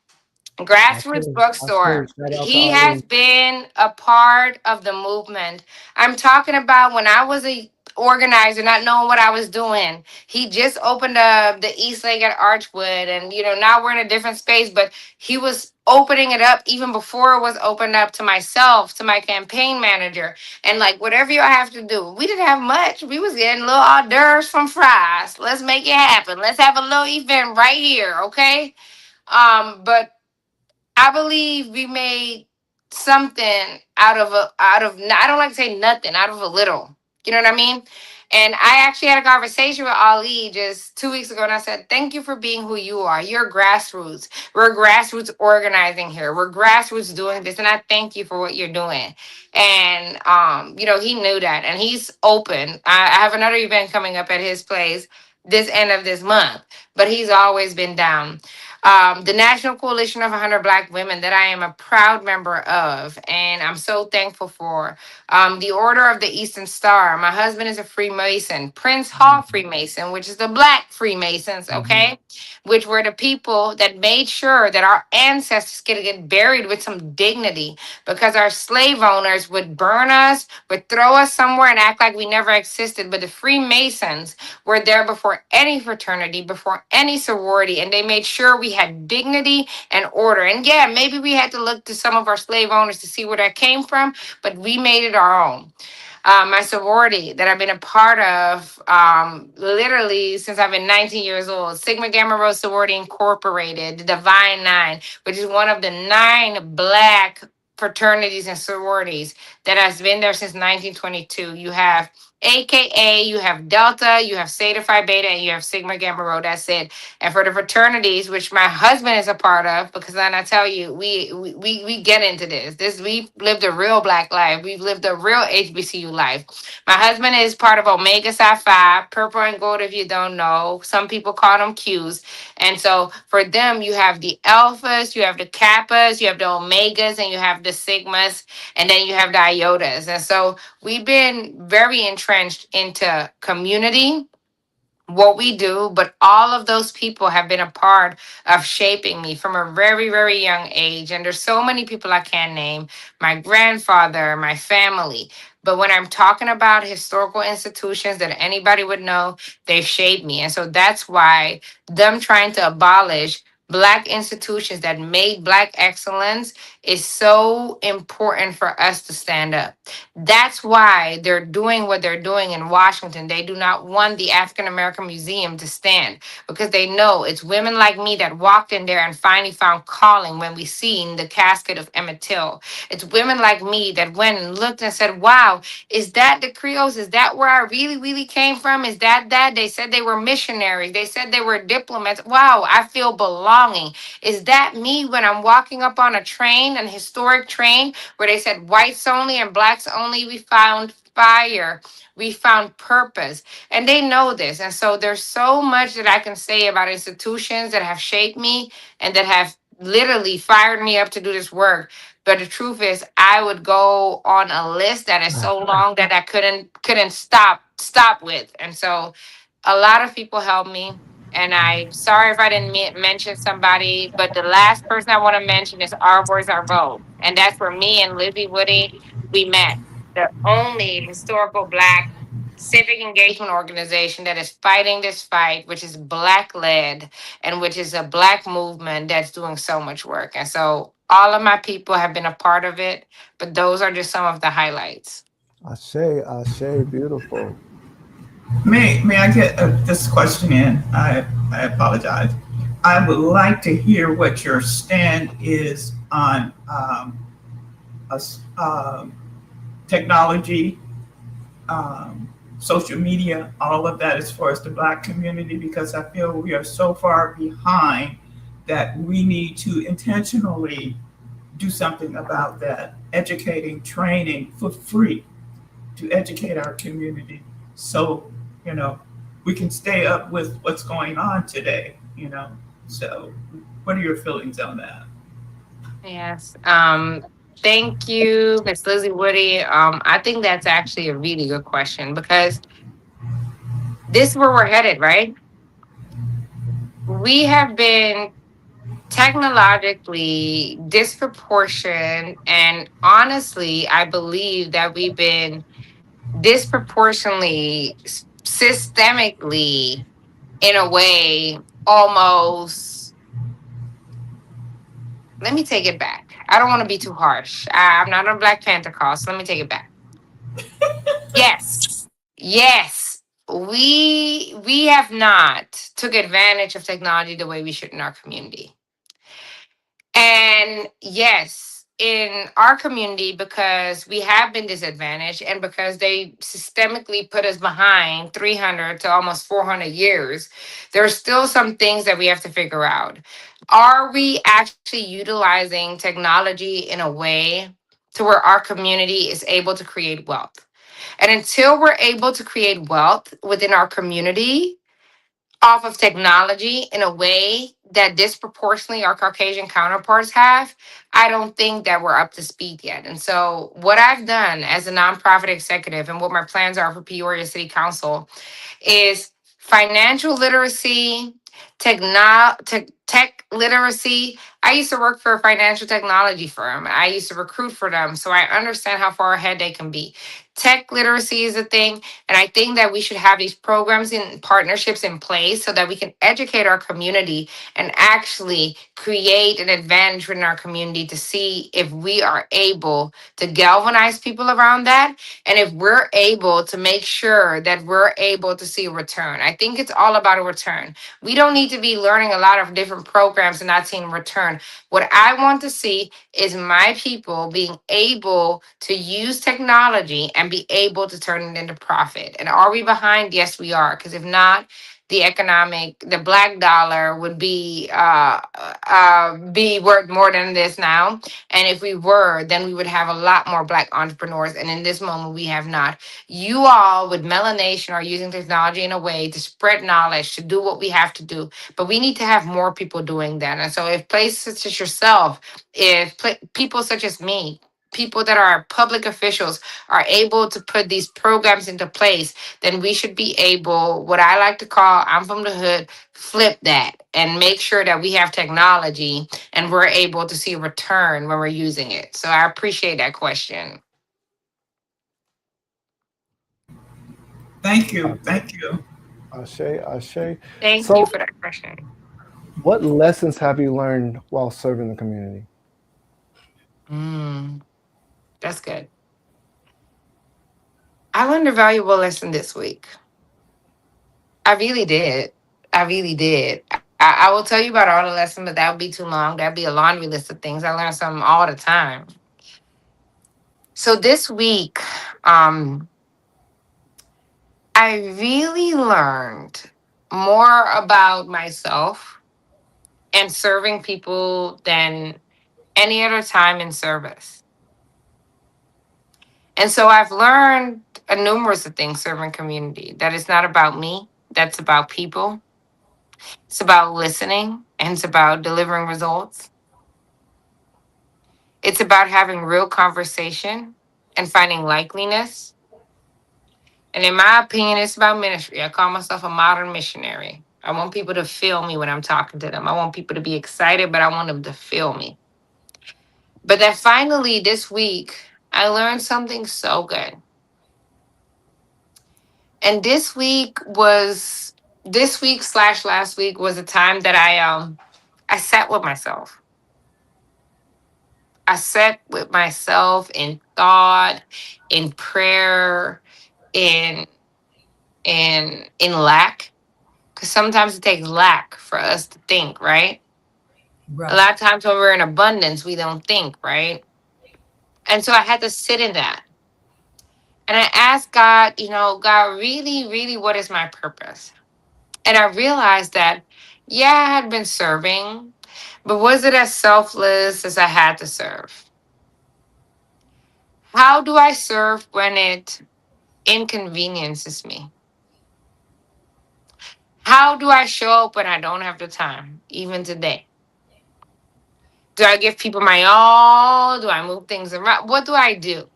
Grassroots I see. Bookstore. Shout out to He has Ali. been a part of the movement. I'm talking about when I was a organizer, not knowing what I was doing. He just opened up the East Lake at Archwood, and now we're in a different space, but he was opening it up even before it was opened up to myself, to my campaign manager, and like whatever you have to do. We didn't have much. We was getting little hors d'oeuvres from fries. Let's make it happen. Let's have a little event right here, okay? But I believe we made something out of I don't like to say nothing, out of a little. You know what I mean? And I actually had a conversation with Ali just 2 weeks ago, and I said, "Thank you for being who you are. You're grassroots. We're grassroots organizing here. We're grassroots doing this, and I thank you for what you're doing." And he knew that, and he's open. I have another event coming up at his place this end of this month, but he's always been down. The National Coalition of 100 Black Women that I am a proud member of, and I'm so thankful for. The Order of the Eastern Star. My husband is a Freemason, Prince Hall Freemason, which is the Black Freemasons, okay? Which were the people that made sure that our ancestors could get buried with some dignity, because our slave owners would burn us, would throw us somewhere and act like we never existed. But the Freemasons were there before any fraternity, before any sorority, and they made sure we had dignity and order. And yeah, maybe we had to look to some of our slave owners to see where that came from, but we made it our own. My sorority that I've been a part of literally since I've been 19 years old, Sigma Gamma Rho Sorority Incorporated, the Divine Nine, which is one of the 9 Black fraternities and sororities that has been there since 1922. You have AKA, you have Delta, you have Zeta Phi Beta, and you have Sigma Gamma Rho. That's it. And for the fraternities, which my husband is a part of, because then I tell you, we get into this. We lived a real Black life. We've lived a real HBCU life. My husband is part of Omega Psi Phi, purple and gold. If you don't know, some people call them Qs. And so for them, you have the alphas, you have the kappas, you have the omegas, and you have the sigmas, and then you have the iotas. And so we've been very entrenched into community, what we do, but all of those people have been a part of shaping me from a very, very young age. And there's so many people I can't name, my grandfather, my family. But when I'm talking about historical institutions that anybody would know, they've shaped me. And so that's why them trying to abolish Black institutions that made Black excellence is so important for us to stand up. That's why they're doing what they're doing in Washington. They do not want the African American Museum to stand, because they know it's women like me that walked in there and finally found calling when we seen the casket of Emmett Till. It's women like me that went and looked and said, wow, is that the Creoles? Is that where I really, really came from? Is that? They said they were missionaries. They said they were diplomats. Wow, I feel belonging. Is that me when I'm walking up on a train, an historic train, where they said whites only and blacks only? We found fire. We found purpose. And they know this. And so there's so much that I can say about institutions that have shaped me and that have literally fired me up to do this work. But the truth is, I would go on a list that is so long that I couldn't stop with. And so a lot of people helped me. And I'm sorry if I didn't mention somebody, but the last person I want to mention is Our Voice, Our Vote. And that's where me and Lizzie Woody, we met. The only historical Black civic engagement organization that is fighting this fight, which is Black led and which is a Black movement that's doing so much work. And so all of my people have been a part of it, but those are just some of the highlights. Ashe, Ashe, beautiful. May I get this question in? I apologize. I would like to hear what your stand is on us, technology, social media, all of that as far as the Black community, because I feel we are so far behind that we need to intentionally do something about that, educating, training for free to educate our community so, you know, we can stay up with what's going on today, you know. So what are your feelings on that? Yes. Thank you, Miss Lizzie Woody. I think that's actually a really good question because this is where we're headed, right? We have been technologically disproportionate, and honestly, I believe that we've been disproportionately, systemically, in a way, almost. Let me take it back. I don't want to be too harsh. I'm not a Black Panther call, so let me take it back. Yes, yes, we have not took advantage of technology the way we should in our community. And yes, in our community, because we have been disadvantaged and because they systemically put us behind 300 to almost 400 years, there's still some things that we have to figure out. Are we actually utilizing technology in a way to where our community is able to create wealth? And until we're able to create wealth within our community, off of technology in a way that disproportionately our Caucasian counterparts have, I don't think that we're up to speed yet. And so, what I've done as a nonprofit executive and what my plans are for Peoria City Council is financial literacy, tech literacy. I used to work for a financial technology firm. I used to recruit for them, so I understand how far ahead they can be. Tech literacy is a thing, and I think that we should have these programs and partnerships in place so that we can educate our community and actually create an advantage within our community to see if we are able to galvanize people around that and if we're able to make sure that we're able to see a return. I think it's all about a return. We don't need to be learning a lot of different programs and not seeing return. What I want to see is my people being able to use technology and be able to turn it into profit. And are we behind? Yes, we are. Because if not, the Black dollar would be worth more than it is now. And if we were, then we would have a lot more Black entrepreneurs. And in this moment, we have not. You all with MelaNation are using technology in a way to spread knowledge, to do what we have to do. But we need to have more people doing that. And so if places such as yourself, if people such as me, people that are public officials are able to put these programs into place, then we should be able, what I like to call, I'm from the hood, flip that and make sure that we have technology and we're able to see a return when we're using it. So I appreciate that question. Thank you. Thank you. Ashe, Ashe. Thank you So, for that question. what lessons have you learned while serving the community? Mm, that's good. I learned a valuable lesson this week. I really did. I really did. I will tell you about all the lessons, but that would be too long. That'd be a laundry list of things. I learn something all the time. So this week, um, I really learned more about myself and serving people than any other time in service. And so I've learned a numerous of things serving community. That it's not about me. That's about people. It's about listening and it's about delivering results. It's about having real conversation and finding likeliness. And in my opinion, it's about ministry. I call myself a modern missionary. I want people to feel me when I'm talking to them. I want people to be excited, but I want them to feel me. But then finally this week, I learned something so good. And this week slash last week was a time that I sat with myself. I sat with myself in thought, in prayer, in in lack. Because sometimes it takes lack for us to think, right? A lot of times when we're in abundance, we don't think, right? And so I had to sit in that. And I asked God, God, really, really, what is my purpose? And I realized that, yeah, I had been serving, but was it as selfless as I had to serve? How do I serve when it inconveniences me? How do I show up when I don't have the time, even today? Do I give people my all? Do I move things around? What do I do?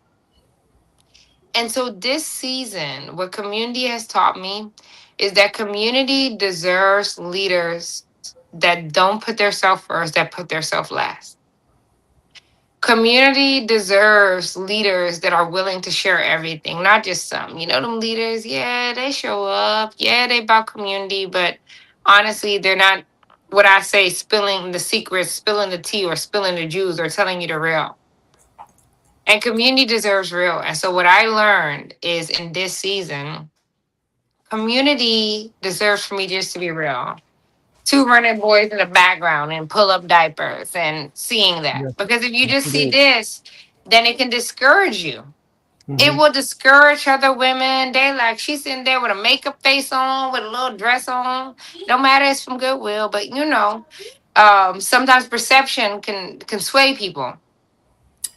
And so this season, what community has taught me is that community deserves leaders that don't put themselves first, that put themselves last. Community deserves leaders that are willing to share everything, not just some. Them leaders, yeah, they show up. Yeah, they about community, but honestly, they're not what I say, spilling the secrets, spilling the tea, or spilling the juice, or telling you the real. And community deserves real. And so what I learned is in this season, community deserves for me just to be real. Two running boys in the background and pull up diapers and seeing that. Yes, Because if you yes, just it see is. this, then it can discourage you. It Mhm. will discourage other women. They like, she's in there with a makeup face on, with a little dress on. No matter, it's from Goodwill, but sometimes perception can sway people.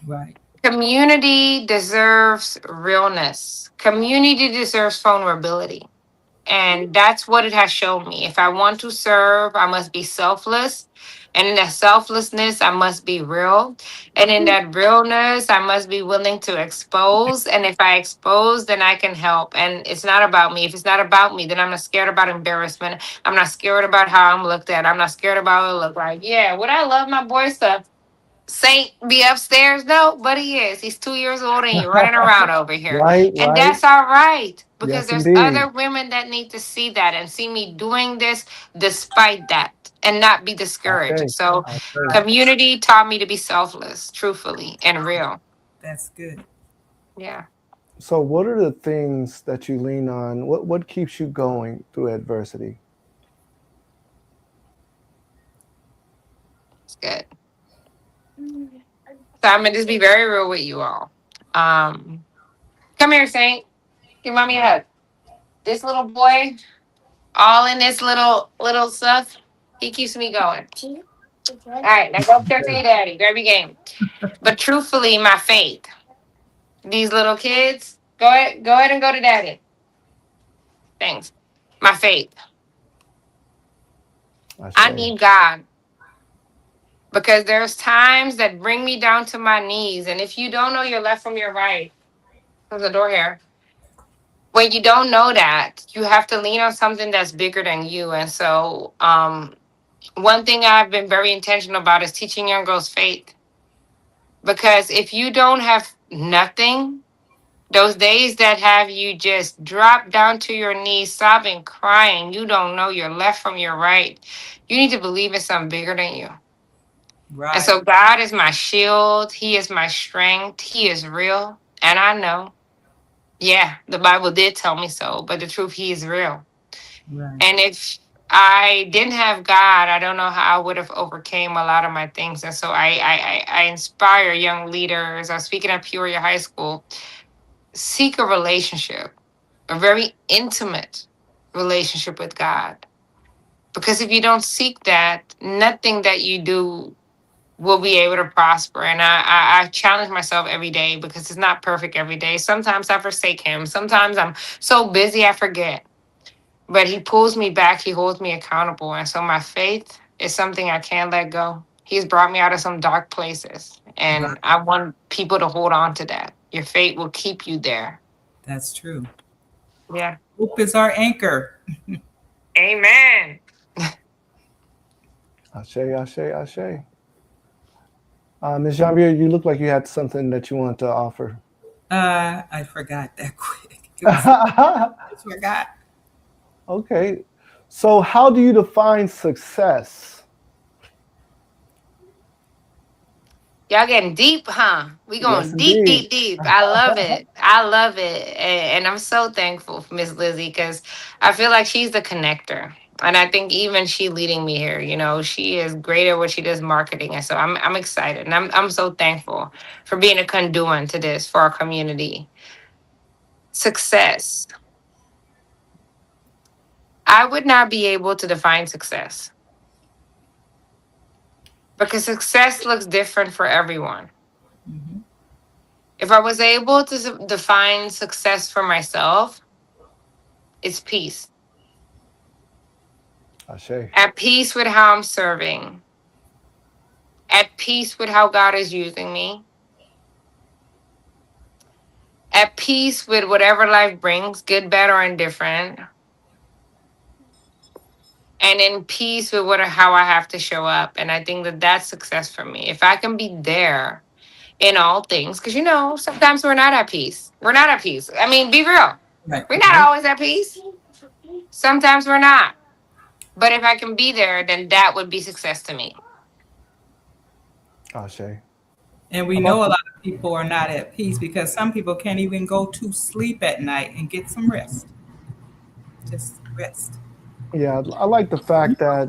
Right. Community deserves realness. Community deserves vulnerability. And that's what it has shown me. If I want to serve, I must be selfless. And in that selflessness, I must be real. And in that realness, I must be willing to expose. And if I expose, then I can help. And it's not about me. If it's not about me, then I'm not scared about embarrassment. I'm not scared about how I'm looked at. I'm not scared about what it look like. Yeah, would I love my boy stuff? Saint be upstairs? No, but he is. He's 2 years old and he's running around over here. Right, And right. that's all right because Yes, there's indeed. other women that need to see that and see me doing this despite that and not be discouraged. Okay. So Okay. community taught me to be selfless, truthfully, and real. That's good. Yeah, So, what are the things that you lean on? What keeps you going through adversity? it's good. So I'm gonna just be very real with you all. Come here, Saint. Give mommy a hug. This little boy, all in this little stuff, he keeps me going. All right, now go upstairs to your daddy. Grab your game. But truthfully, my faith. These little kids, go ahead and go to daddy. Thanks. My faith. I I say. need God because there's times that bring me down to my knees. And if you don't know your left from your right, there's a door here. When you don't know that, you have to lean on something that's bigger than you. And so, one thing I've been very intentional about is teaching young girls faith. Because if you don't have nothing, those days that have you just drop down to your knees, sobbing, crying, you don't know your left from your right. You need to believe in something bigger than you. And Right. so God is my shield. He is my strength. He is real. And I know, yeah, the Bible did tell me so, but the truth, He is real. Right. And if I didn't have God, I don't know how I would have overcame a lot of my things. And so I inspire young leaders. I was speaking at Peoria High School. Seek a relationship, a very intimate relationship with God. Because if you don't seek that, nothing that you do will be able to prosper. And I challenge myself every day because it's not perfect every day. Sometimes I forsake Him. Sometimes I'm so busy I forget. But He pulls me back. He holds me accountable. And so my faith is something I can't let go. He's brought me out of some dark places. And Right. I want people to hold on to that. Your faith will keep you there. That's true. Yeah. Hope is our anchor. Amen. Ashe, ashe, ashe. Ms. Janvier, you look like you had something that you want to offer. I forgot that quick. I forgot. Okay. So how do you define success? Y'all getting deep, huh? We going Yes, deep, indeed. deep, deep. I love it. I love it. And I'm so thankful for Miss Lizzie because I feel like she's the connector. And I think even she leading me here, you know, she is great at what she does marketing. And so I'm excited. And I'm so thankful for being a conduit to this for our community. Success. I would not be able to define success because success looks different for everyone. Mhm. If I was able to define success for myself, it's peace. Ashe. At peace with how I'm serving, at peace with how God is using me, at peace with whatever life brings, good, bad, or indifferent, and in peace with how I have to show up. And I think that that's success for me. If I can be there in all things, because you know, sometimes we're not at peace. We're not at peace. I mean, be real. Right. We're not Right. always at peace. Sometimes we're not. But if I can be there, then that would be success to me. Ashe. And we know a lot of people are not at peace because some people can't even go to sleep at night and get some rest. Just rest. Yeah, I like the fact that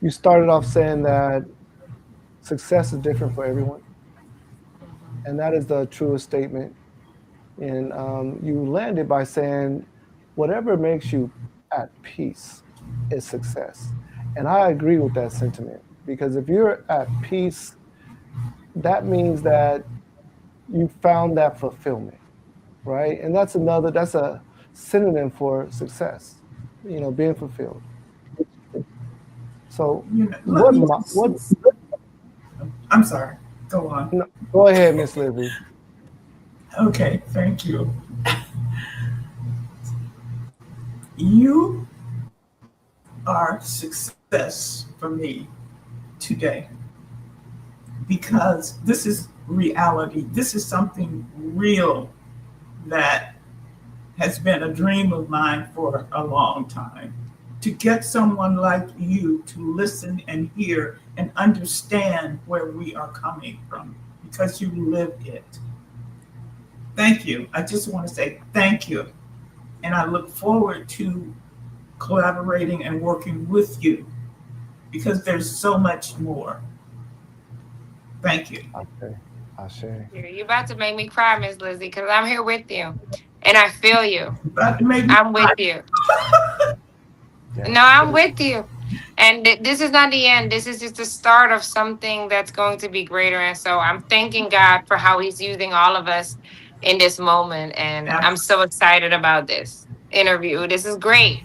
you started off saying that success is different for everyone, and that is the truest statement. And you landed by saying, whatever makes you at peace is success. And I agree with that sentiment because if you're at peace, that means that you found that fulfillment, right? And that's a synonym for success, being fulfilled. So You know, let what, me what, just, I'm sorry. Go on. no, go ahead, Miss Lizzie. Okay, thank you. You are success for me today because this is reality. This is something real that has been a dream of mine for a long time. To get someone like you to listen and hear and understand where we are coming from because you live it. Thank you. I just want to say thank you. And I look forward to collaborating and working with you because there's so much more. Thank you. Ashe, Ashe. You're about to make me cry, Miss Lizzie, because I'm here with you. And I feel you. But maybe I'm with you. Yeah. No, I'm with you. And this is not the end. This is just the start of something that's going to be greater. And so I'm thanking God for how He's using all of us in this moment. And I'm so excited about this interview. This is great.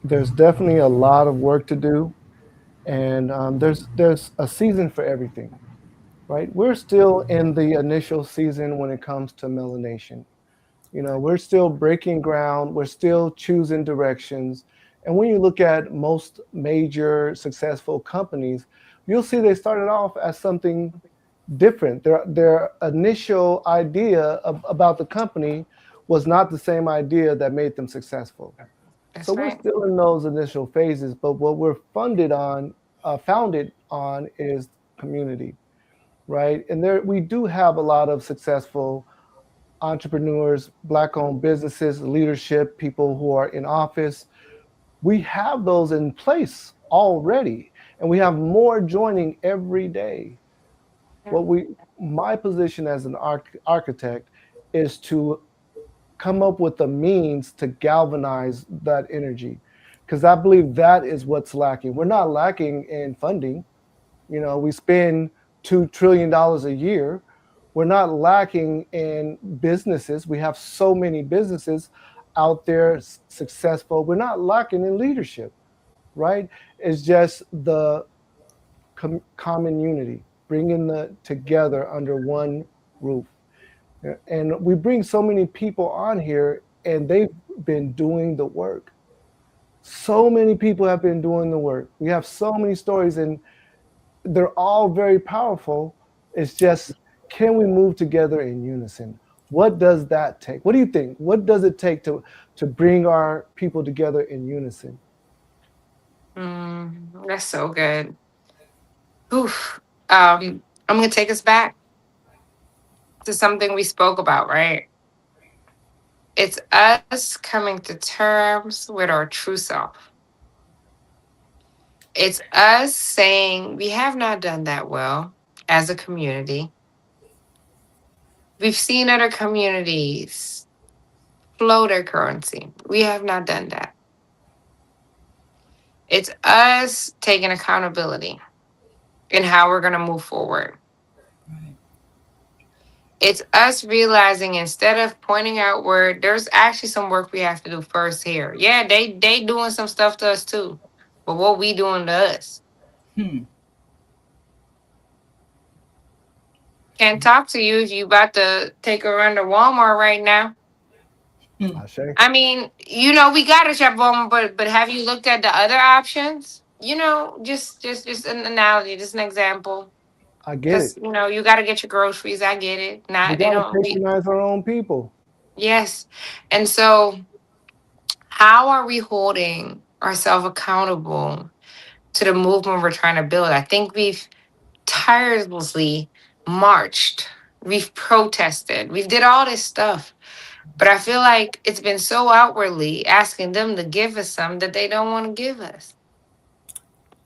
There's definitely a lot of work to do, and there's a season for everything, right? We're still in the initial season when it comes to melanation. We're still breaking ground. We're still choosing directions. And when you look at most major successful companies, you'll see they started off as something different. Their initial idea about the company was not the same idea that made them successful. That's So we're right. still in those initial phases, but what we're founded on is community, right? And there we do have a lot of successful entrepreneurs, Black-owned businesses, leadership, people who are in office. We have those in place already, and we have more joining every day. My position as an architect is to come up with the means to galvanize that energy, because I believe that is what's lacking. We're not lacking in funding. We spend $2 trillion a year. We're not lacking in businesses. We have so many businesses out there successful. We're not lacking in leadership, right? It's just the common unity, bringing the together under one roof. And we bring so many people on here, and they've been doing the work. So many people have been doing the work. We have so many stories, and they're all very powerful. It's just, can we move together in unison? What does that take? What do you think? What does it take to bring our people together in unison? That's so good. Oof. I'm gonna take us back to something we spoke about, right? It's us coming to terms with our true self. It's us saying we have not done that well as a community. We've seen other communities flow their currency. We have not done that. It's us taking accountability in how we're going to move forward. Right. It's us realizing instead of pointing out where there's actually some work we have to do first here. Yeah, they doing some stuff to us too. But what we doing to us? Hmm. Can't talk to you if you about to take a run to Walmart right now. Ashe? I mean, we got to shop Walmart, but have you looked at the other options? Just an analogy, just an example. I get Because it. you got to get your groceries. I get it. We Not they got to don't. patronize our own people. Yes, and so how are we holding ourselves accountable to the movement we're trying to build? I think we've tirelessly marched, we've protested, we've did all this stuff. But I feel like it's been so outwardly asking them to give us some that they don't want to give us.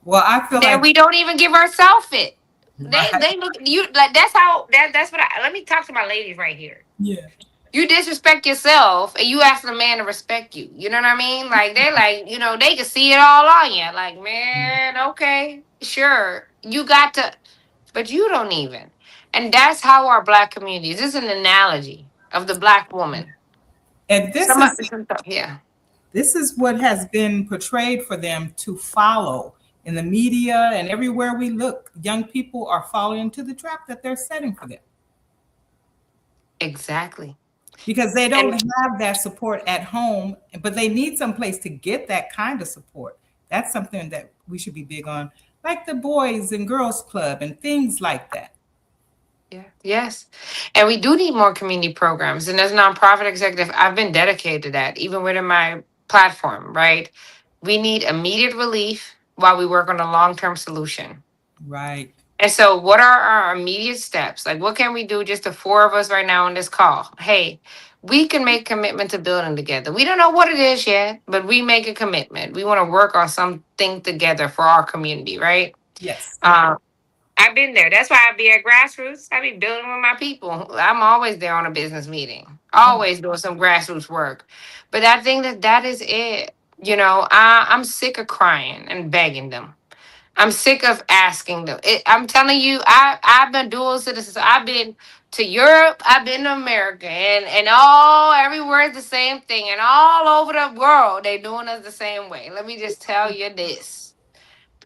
Well, I feel That like, we don't even give ourselves it. They right. they look you like that's what let me talk to my ladies right here. Yeah. You disrespect yourself and you ask a man to respect you. You know what I mean? Like they they can see it all on you. Like, man, okay, sure. You got to but you don't even. And that's how our black communities. This is an analogy of the black woman. And Yeah. this is what has been portrayed for them to follow in the media and everywhere we look. Young people are falling into the trap that they're setting for them Exactly. because they don't And have that support at home, but they need some place to get that kind of support. That's something that we should be big on, like the Boys and Girls Club and things like that. yeah, yes. And we do need more community programs. And as a nonprofit executive, I've been dedicated to that, even within my platform, right? We need immediate relief while we work on a long-term solution. Right. And so, what are our immediate steps? Like, what can we do? Just the four of us right now on this call. Hey, we can make commitment to building together. We don't know what it is yet, but we make a commitment. We want to work on something together for our community, right? Yes. I've been there. That's why I be at grassroots. I be building with my people. I'm always there on a business meeting, Oh, always doing some grassroots work. But I think that is it. I'm sick of crying and begging them. I'm sick of asking them. I'm telling you, I've been dual citizens. I've been to Europe. I've been to America, and all everywhere is the same thing, and all over the world they doing us the same way. Let me just tell you this.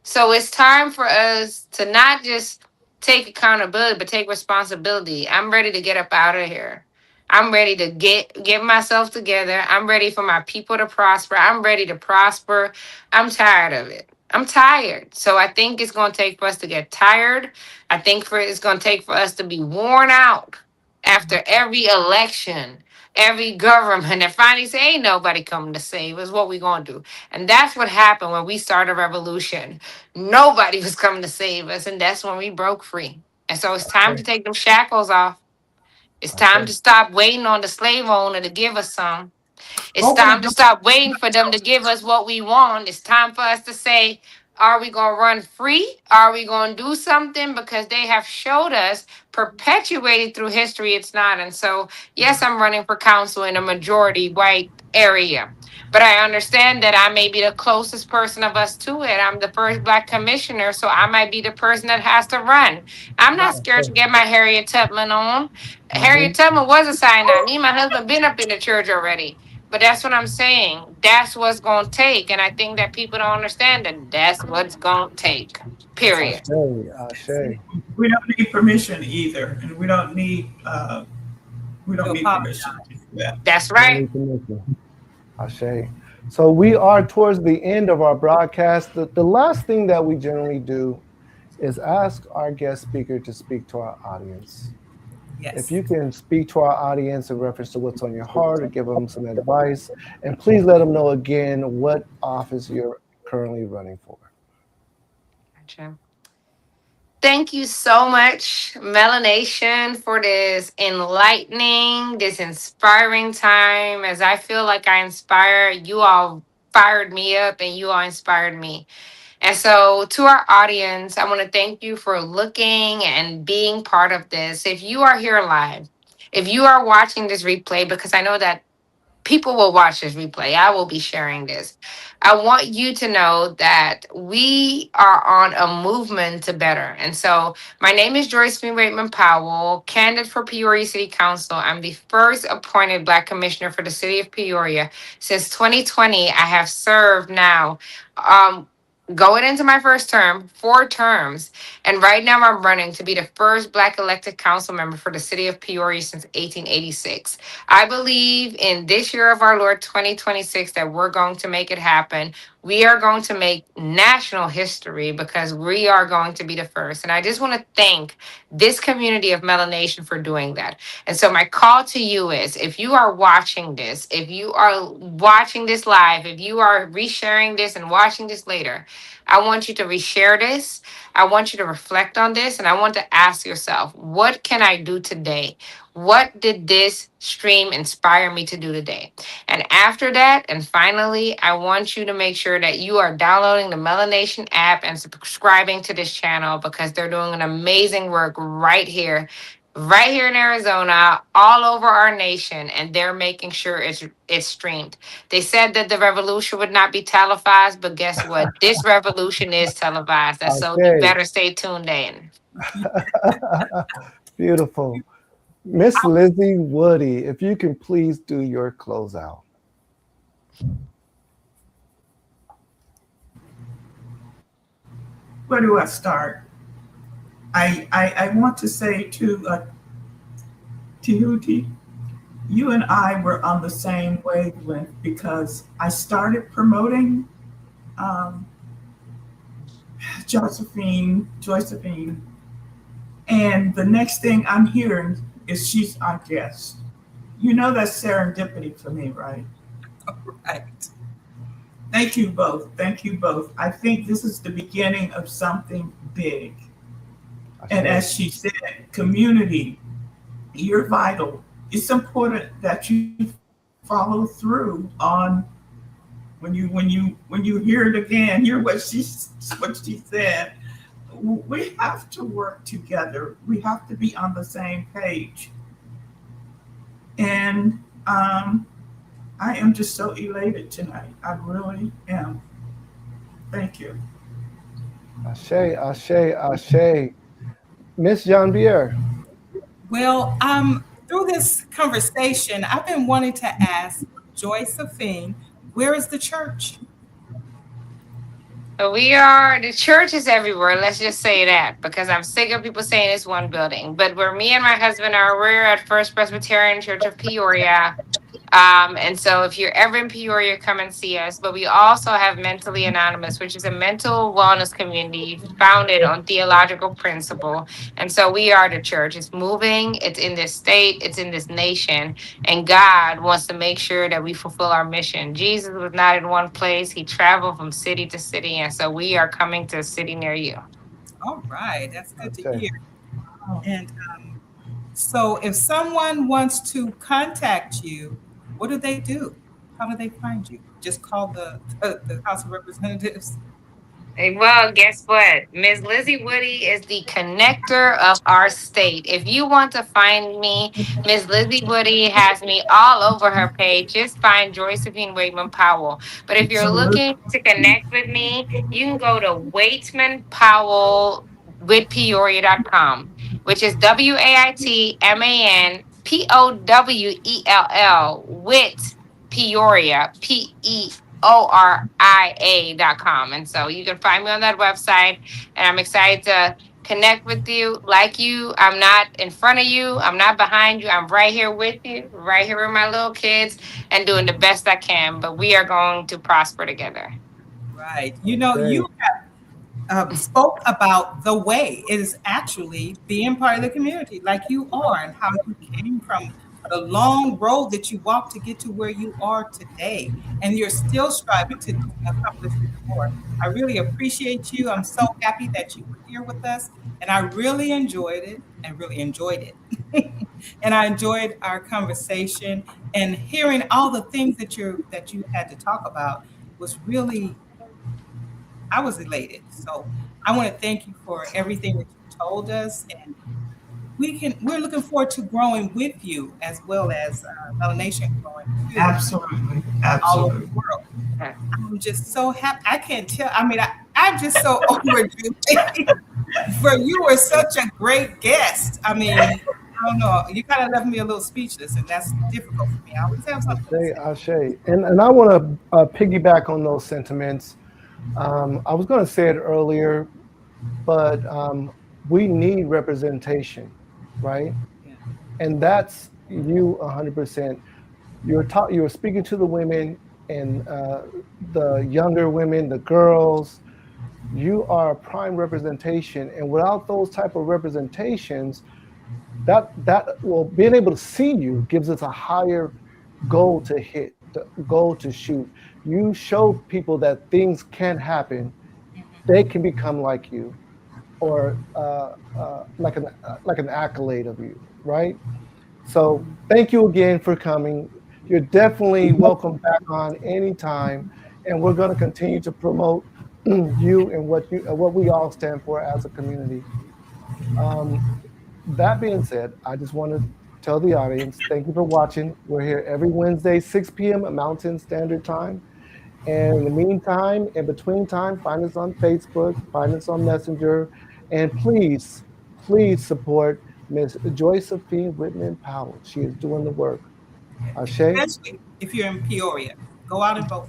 So it's time for us to not just take accountability, but take responsibility. I'm ready to get up out of here. I'm ready to get myself together. I'm ready for my people to prosper. I'm ready to prosper. I'm tired of it. I'm tired. So I think it's going to take for us to get tired. I think it's going to take for us to be worn out after every election, every government, and finally say, ain't nobody coming to save us. What we going to do? And that's what happened when we started a revolution. Nobody was coming to save us, and that's when we broke free. And so it's time to Ashe. take them shackles off. It's time Ashe. to stop waiting on the slave owner to give us some. It's open the time to door. stop waiting for them to give us what we want. It's time for us to say, are we going to run free? Are we going to do something? Because they have showed us, perpetuated through history, it's not. And so, yes, I'm running for council in a majority white area. But I understand that I may be the closest person of us to it. I'm the first black commissioner, so I might be the person that has to run. I'm not scared to Ashe. get my Harriet Tubman on. Mhm. Harriet Tubman was a Sinai. Me and my husband been up in the church already. But that's what I'm saying. That's what's going to take. And I think that people don't understand that that's what's going to take. Period. Ashe, Ashe. We don't need permission either, and we To don't need apologize. permission to do that. That's No right. need to mention. Ashe. So we are towards the end of our broadcast. The last thing that we generally do is ask our guest speaker to speak to our audience. Yes. If you can speak to our audience in reference to what's on your heart or give them some advice, and please let them know again what office you're currently running for. Gotcha. Thank you so much, MelaNation, for this enlightening, this inspiring time. As I feel like I inspire, you all fired me up and you all inspired me. And so, to our audience, I want to thank you for looking and being part of this. If you are here live, if you are watching this replay, because I know that people will watch this replay. I will be sharing this. I want you to know that we are on a movement to better. And so my name is Joysaphine Waitman-Powell, candidate for Peoria City Council. I'm the first appointed Black Commissioner for the City of Peoria. Since 2020, I have served now, going into my first term, 4 terms. And right now I'm running to be the first Black elected council member for the City of Peoria since 1886. I believe in this year of our Lord 2026 that we're going to make it happen. We are going to make national history because we are going to be the first. And I just want to thank this community of MelaNation for doing that. And so my call to you is if you are watching this, if you are watching this live, if you are resharing this and watching this later, I want you to reshare this. I want you to reflect on this. And I want to ask yourself, what can I do today? What did this stream inspire me to do today? And after that, and finally, I want you to make sure that you are downloading the MelaNation app and subscribing to this channel because they're doing an amazing work right here in Arizona, all over our nation, and they're making sure it's streamed. They said that the revolution would not be televised, but guess what? This revolution is televised. And so you Okay. better stay tuned in. Beautiful. Miss Lizzie Woody, if you can please do your closeout. Where do I start? I want to say to Tahuti, you and I were on the same wavelength because I started promoting um, Joysaphine, and the next thing I'm hearing is she's our guest. You know that's serendipity for me, right? Right. Thank you both. Thank you both. I think this is the beginning of something big. And as she said, community, you're vital. It's important that you follow through on when you hear it again, hear what she said. We have to work together. We have to be on the same page. And I am just so elated tonight. I really am. Thank you. Ashe, Ashe, Ashe. Miss Jean-Pierre. Well, through this conversation, I've been wanting to ask Joysaphine, where is the church? The church is everywhere. Let's just say that because I'm sick of people saying it's one building. But where me and my husband are, we're at First Presbyterian Church of Peoria. And so if you're ever in Peoria, come and see us. But we also have Mentally Anonymous, which is a mental wellness community founded on theological principle. And so we are the church. It's moving, it's in this state, it's in this nation. And God wants to make sure that we fulfill our mission. Jesus was not in one place, he traveled from city to city. And so we are coming to a city near you. All right, that's good to Okay. hear. And so if someone wants to contact you, what do they do? How do they find you? Just call the House of Representatives. Well, guess what? Ms. Lizzie Woody is the connector of our state. If you want to find me, Ms. Lizzie Woody has me all over her page. Just find Joysaphine Waitman-Powell. But if you're looking to connect with me, you can go to Waitman-Powell with Peoria.com, which is Waitmanpowell with Peoria, PEORIA.com. And so you can find me on that website. And I'm excited to connect with you. Like you, I'm not in front of you. I'm not behind you. I'm right here with you, right here with my little kids and doing the best I can. But we are going to prosper together. Right. You know, Okay. you spoke about the way it is actually being part of the community like you are, and how you came from the long road that you walked to get to where you are today, and you're still striving to accomplish more. I really appreciate you. I'm so happy that you were here with us, and I really enjoyed it and really enjoyed it. And I enjoyed our conversation, and hearing all the things that you had to talk about was really, I was elated. So I want to thank you for everything that you told us, and we're looking forward to growing with you, as well as MelaNation growing too, Absolutely. all over the Absolutely. world. I'm just so happy. I can't tell. I mean, I'm just so overjoyed for you were such a great guest. I mean, I don't know. You kind of left me a little speechless, and that's difficult for me. I always have something to say. Ashe. And I want to piggyback on those sentiments. I was going to say it earlier, but we need representation, right? Yeah. And that's you 100%. You're speaking to the women and the younger women, the girls. You are a prime representation, and without those type of representations, being able to see you gives us a higher goal to hit, the goal to shoot. You show people that things can happen. They can become like you, or like an accolade of you, right? So thank you again for coming. You're definitely welcome back on anytime, and we're going to continue to promote you and what we all stand for as a community. That being said, I just want to tell the audience, thank you for watching. We're here every Wednesday, 6 p.m. Mountain Standard Time. And in the meantime, in between time, find us on Facebook, find us on Messenger, and please support Miss Joysaphine Waitman-Powell. She is doing the work. Ashe, Especially if you're in Peoria, go out and vote.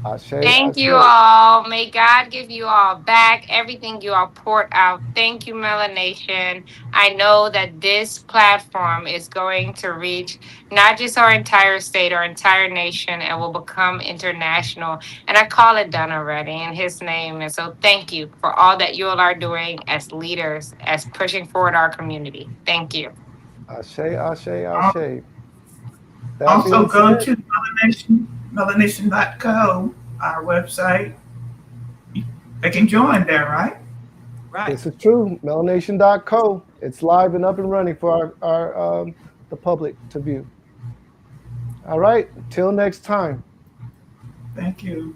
Ashe, Thank Ashe. you all. May God give you all back everything you all poured out. Thank you, MelaNation. I know that this platform is going to reach not just our entire state, our entire nation, and will become international. And I call it done already in His name. And so thank you for all that you all are doing as leaders, as pushing forward our community. Thank you. Ashe, Ashe, Al- Ashe. That Also, being go said, to melanation.co, our website. They can join there, right? Right. this is true. MelaNation.co. It's live and up and running for our the public to view. All right. Till next time. Thank you.